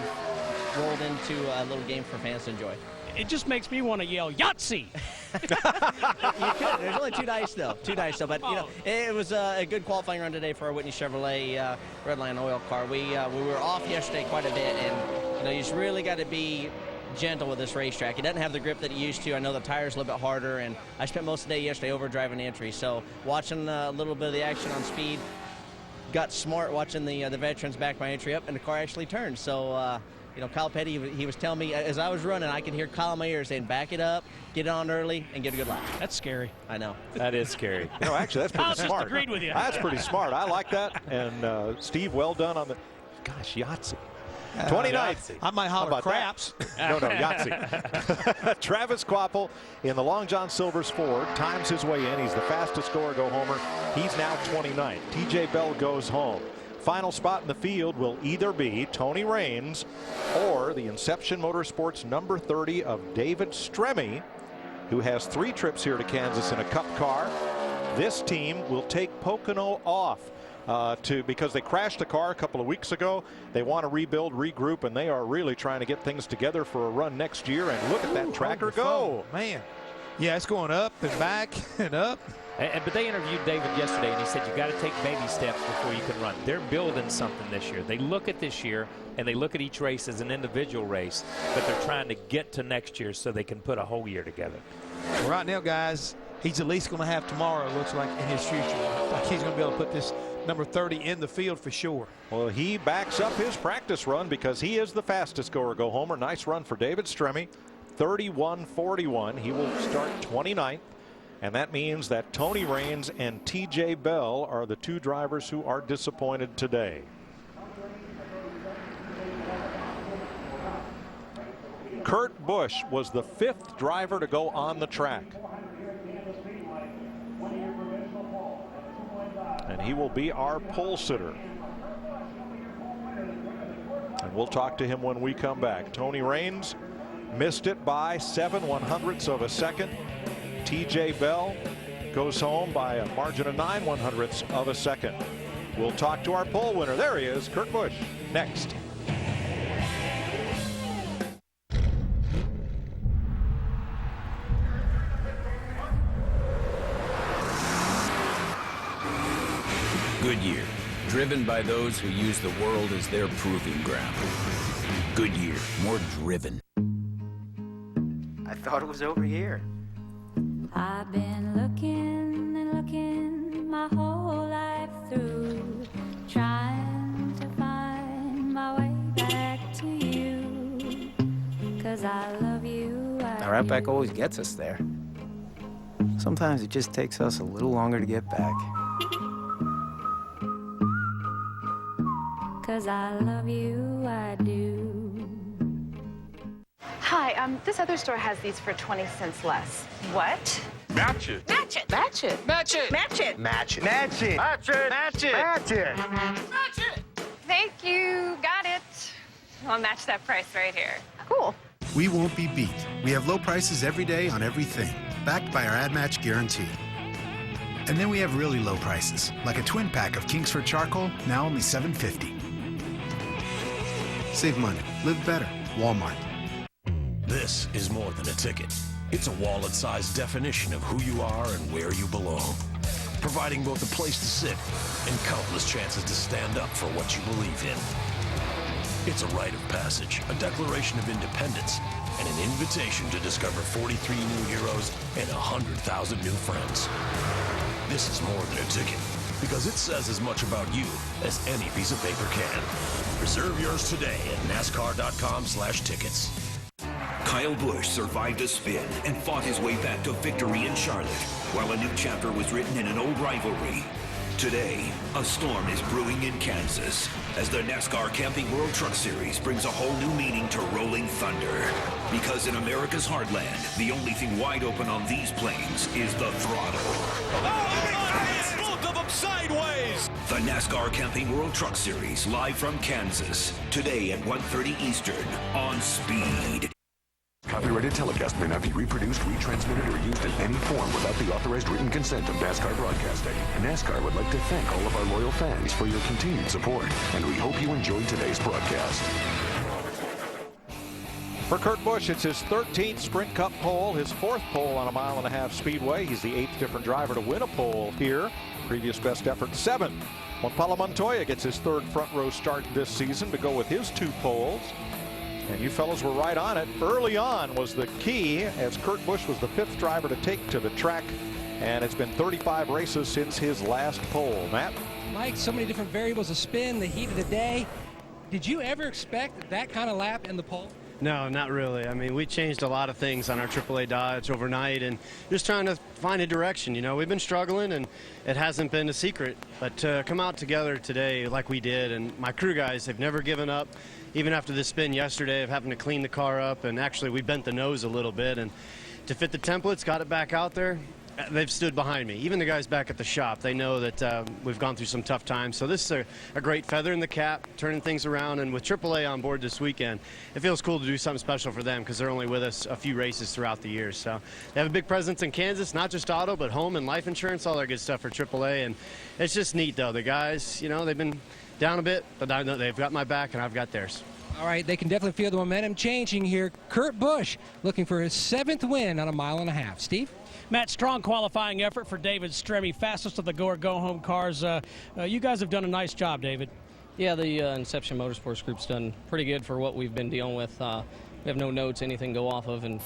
rolled into a little game for fans to enjoy. It just makes me want to yell Yahtzee. You could. There's only 2 dice though. 2 dice though. But you know, it was a good qualifying run today for our Whitney Chevrolet Redline oil car. We were off yesterday quite a bit, and you know, you just really got to be gentle with this racetrack. It doesn't have the grip that it used to. I know the tire's a little bit harder, and I spent most of the day yesterday overdriving entry. So watching a little bit of the action on speed, got smart watching the veterans back my entry up, and the car actually turned. So. You know, Kyle Petty, he was telling me as I was running, I could hear Kyle in my ear saying, back it up, get it on early, and get a good lap. That's scary. I know. That is scary. You know, actually, that's pretty smart. I just agreed with you. That's pretty smart. I like that. And Steve, well done on the, gosh, Yahtzee. 29th. I might holler craps. No, Yahtzee. Travis Kvapil in the Long John Silver's Ford times his way in. He's the fastest scorer go homer. He's now 29th. TJ Bell goes home. Final spot in the field will either be Tony Raines or the Inception Motorsports number 30 of David Stremme, who has 3 trips here to Kansas in a Cup car. This team will take Pocono off because they crashed a car a couple of weeks ago. They want to rebuild, regroup, and they are really trying to get things together for a run next year. And look at that tracker go. Man. Yeah, it's going up and back and up. But they interviewed David yesterday, and he said you got to take baby steps before you can run. They're building something this year. They look at this year, and they look at each race as an individual race, but they're trying to get to next year so they can put a whole year together. Well, right now, guys, he's at least going to have tomorrow, it looks like, in his future. Like he's going to be able to put this number 30 in the field for sure. Well, he backs up his practice run because he is the fastest scorer go homer. Nice run for David Stremme. 31-41. He will start 29th. And that means that Tony Raines and TJ Bell are the 2 drivers who are disappointed today. Kurt Busch was the 5th driver to go on the track. And he will be our pole sitter. And we'll talk to him when we come back. Tony Raines missed it by 7/100ths of a second. TJ Bell goes home by a margin of 9/100ths of a second. We'll talk to our pole winner. There he is, Kurt Busch, next. Goodyear, driven by those who use the world as their proving ground. Goodyear, more driven. I thought it was over here. I've been looking and looking my whole life through, trying to find my way back to you, 'cause I love you. Our Outback always gets us there. Sometimes it just takes us a little longer to get back. 'Cause I love you, I do. Hi, this other store has these for 20 cents less. What? Match it. Match it. Match it. Match it. Match it. Match it. Match it. Match it. Match it. Match it. Match it. Thank you. Got it. I'll match that price right here. Cool. We won't be beat. We have low prices every day on everything, backed by our Ad Match guarantee. And then we have really low prices, like a twin pack of Kingsford Charcoal, now only $7.50. Save money. Live better. Walmart. This is more than a ticket. It's a wallet-sized definition of who you are and where you belong, providing both a place to sit and countless chances to stand up for what you believe in. It's a rite of passage, a declaration of independence, and an invitation to discover 43 new heroes and 100,000 new friends. This is more than a ticket, because it says as much about you as any piece of paper can. Reserve yours today at NASCAR.com/tickets. Kyle Busch survived a spin and fought his way back to victory in Charlotte, while a new chapter was written in an old rivalry. Today, a storm is brewing in Kansas as the NASCAR Camping World Truck Series brings a whole new meaning to rolling thunder. Because in America's heartland, the only thing wide open on these plains is the throttle. Both of them sideways. The NASCAR Camping World Truck Series, live from Kansas, today at 1:30 Eastern on Speed. Copyrighted telecast may not be reproduced, retransmitted, or used in any form without the authorized written consent of NASCAR Broadcasting. NASCAR would like to thank all of our loyal fans for your continued support, and we hope you enjoyed today's broadcast. For Kurt Busch, it's his 13th Sprint Cup pole, his 4th pole on a 1.5 mile speedway. He's the 8th different driver to win a pole here. Previous best effort, 7th. Juan Pablo Montoya gets his 3rd front row start this season to go with his 2 poles. And you fellows were right on it. Early on was the key, as Kurt Busch was the 5th driver to take to the track. And it's been 35 races since his last pole. Matt? Mike, so many different variables of spin, the heat of the day. Did you ever expect that kind of lap in the pole? No, not really. I mean, we changed a lot of things on our AAA Dodge overnight and just trying to find a direction. You know, we've been struggling and it hasn't been a secret. But to come out together today like we did, and my crew guys have never given up. Even after the spin yesterday of having to clean the car up, and actually we bent the nose a little bit, and to fit the templates, got it back out there. They've stood behind me. Even the guys back at the shop, they know that we've gone through some tough times. So this is a great feather in the cap, turning things around. And with AAA on board this weekend, it feels cool to do something special for them because they're only with us a few races throughout the year. So they have a big presence in Kansas, not just auto, but home and life insurance, all that good stuff for AAA. And it's just neat, though. The guys, you know, they've been down a bit, but I know they've got my back and I've got theirs. All right, they can definitely feel the momentum changing here. Kurt Busch looking for his 7th win on a 1.5 miles. Steve? Matt, strong qualifying effort for David Stremme, fastest of the go-home cars. You guys have done a nice job, David. Yeah, the Inception Motorsports Group's done pretty good for what we've been dealing with. We have no notes, anything to go off of, and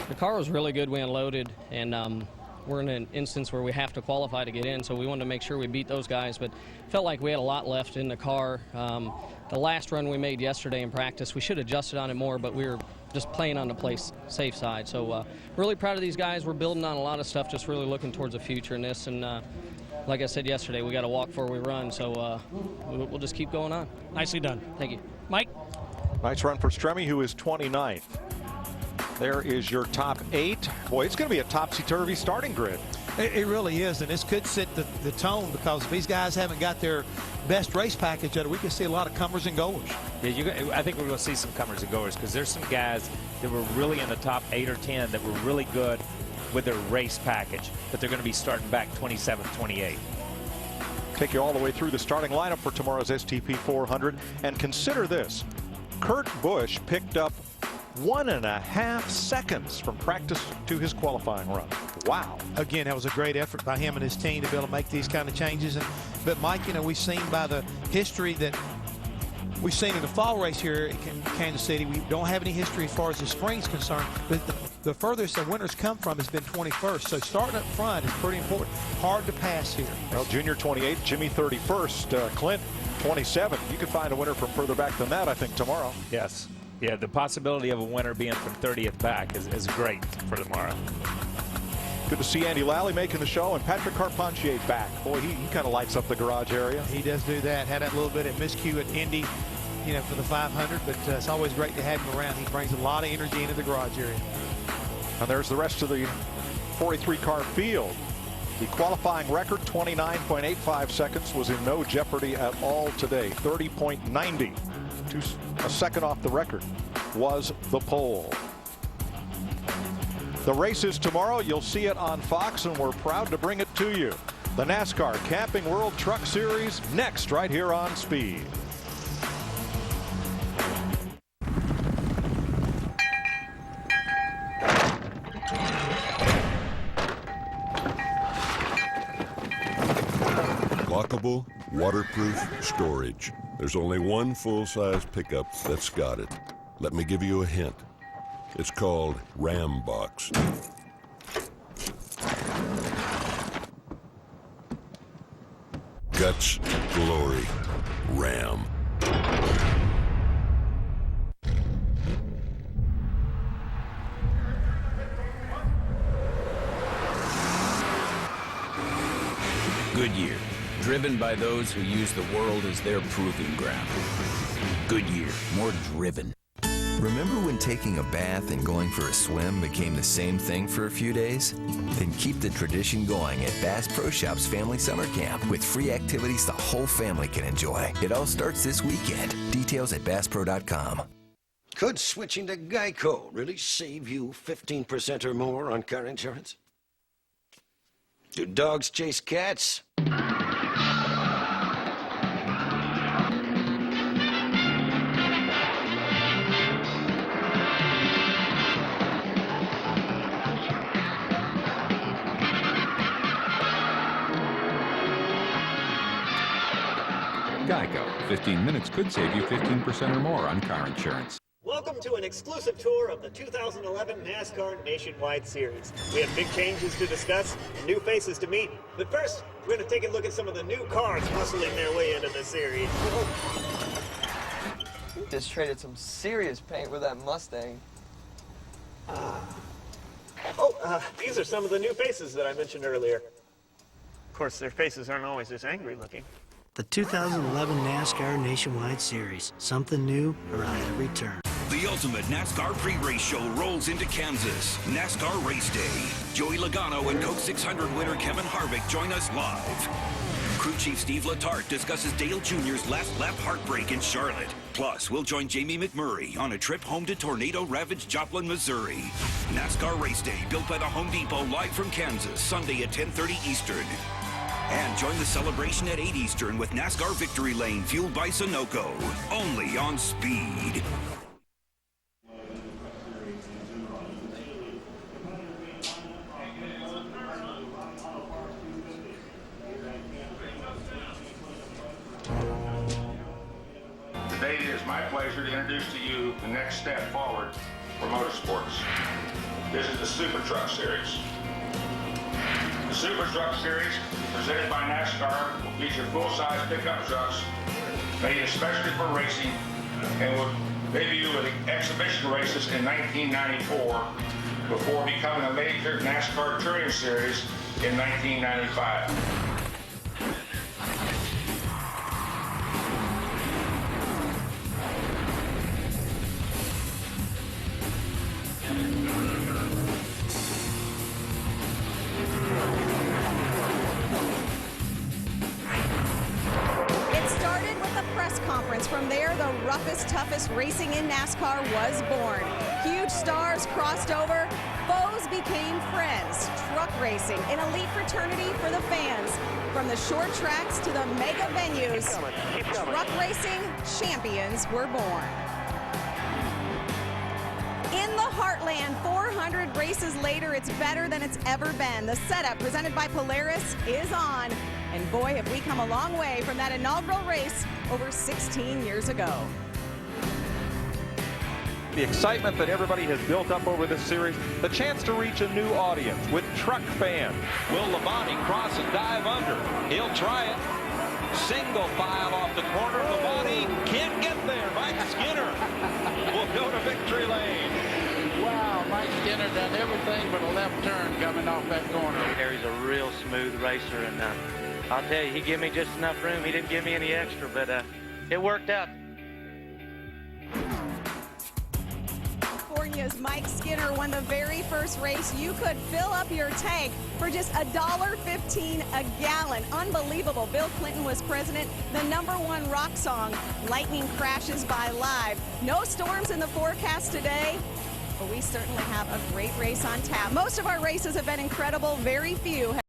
the car was really good. We unloaded, and we're in an instance where we have to qualify to get in, so we wanted to make sure we beat those guys, but felt like we had a lot left in the car. The last run we made yesterday in practice, we should have adjusted on it more, but we were just playing on the safe side. So really proud of these guys. We're building on a lot of stuff, just really looking towards the future in this. And like I said yesterday, we got to walk before we run. So we'll just keep going on. Nicely done. Thank you. Mike? Nice run for Stremme, who is 29th. There is your top 8. Boy, it's going to be a topsy-turvy starting grid. It really is, and this could set the tone because if these guys haven't got their best race package yet, we can see a lot of comers and goers. Yeah, I think we're going to see some comers and goers because there's some guys that were really in the top 8 or 10 that were really good with their race package, but they're going to be starting back 27th, 28th. Take you all the way through the starting lineup for tomorrow's STP 400, and consider this. Kurt Busch picked up 1.5 seconds from practice to his qualifying run. Wow. Again, that was a great effort by him and his team to be able to make these kind of changes. But Mike, you know, we've seen by the history that we've seen in the fall race here in Kansas City, we don't have any history as far as the spring's concerned, but the furthest the winners come from has been 21st. So starting up front is pretty important. Hard to pass here. Well, Junior 28, Jimmy 31st, Clint 27. You could find a winner from further back than that, I think, tomorrow. Yes. Yeah, the possibility of a winner being from 30th back is great for tomorrow. Good to see Andy Lally making the show, and Patrick Carpentier back. Boy, he kind of lights up the garage area. He does do that. Had that little bit of miscue at Indy, you know, for the 500, but it's always great to have him around. He brings a lot of energy into the garage area. And there's the rest of the 43-car field. The qualifying record, 29.85 seconds, was in no jeopardy at all today. 30.90. A second off the record was the pole. The race is tomorrow. You'll see it on Fox, and we're proud to bring it to you. The NASCAR Camping World Truck Series next right here on Speed. Lockable, waterproof storage. There's only one full-size pickup that's got it. Let me give you a hint. It's called Ram Box. Guts, glory, Ram. Goodyear, driven by those who use the world as their proving ground. Goodyear, more driven. Remember when taking a bath and going for a swim became the same thing for a few days? Then keep the tradition going at Bass Pro Shop's Family Summer Camp with free activities the whole family can enjoy. It all starts this weekend. Details at BassPro.com. Could switching to Geico really save you 15% or more on car insurance? Do dogs chase cats? Geico. 15 minutes could save you 15% or more on car insurance. Welcome to an exclusive tour of the 2011 NASCAR Nationwide Series. We have big changes to discuss and new faces to meet. But first, we're going to take a look at some of the new cars hustling their way into the series. just traded some serious paint with that Mustang. These are some of the new faces that I mentioned earlier. Of course, their faces aren't always as angry looking. The 2011 NASCAR Nationwide Series. Something new around every turn. The ultimate NASCAR pre-race show rolls into Kansas. NASCAR Race Day. Joey Logano and Coke 600 winner Kevin Harvick join us live. Crew Chief Steve Letarte discusses Dale Jr.'s last lap heartbreak in Charlotte. Plus, we'll join Jamie McMurray on a trip home to tornado-ravaged Joplin, Missouri. NASCAR Race Day, built by the Home Depot, live from Kansas, Sunday at 10:30 Eastern. And join the celebration at 8 Eastern with NASCAR Victory Lane, fueled by Sunoco. Only on Speed. Today it is my pleasure to introduce to you the next step forward for motorsports. This is the Super Truck Series. The Super Truck Series, presented by NASCAR, will feature full-size pickup trucks made especially for racing and will debut at exhibition races in 1994 before becoming a major NASCAR Touring Series in 1995. From there, the roughest, toughest racing in NASCAR was born. Huge stars crossed over, foes became friends. Truck racing, an elite fraternity for the fans. From the short tracks to the mega venues, truck racing champions were born. In the heartland, 400 races later, it's better than it's ever been. The setup presented by Polaris is on. And boy, have we come a long way from that inaugural race over 16 years ago. The excitement that everybody has built up over this series, the chance to reach a new audience with truck fans. Will Labonte cross and dive under? He'll try it. Single file off the corner. Labonte can't get there. Mike Skinner will go to victory lane. Wow, Mike Skinner done everything but a left turn coming off that corner. Harry's a real smooth racer, and I'll tell you, he gave me just enough room. He didn't give me any extra, but it worked out. California's Mike Skinner won the very first race. You could fill up your tank for just $1.15 a gallon. Unbelievable. Bill Clinton was president. The #1 rock song, Lightning Crashes by Live. No storms in the forecast today, but we certainly have a great race on tap. Most of our races have been incredible. Very few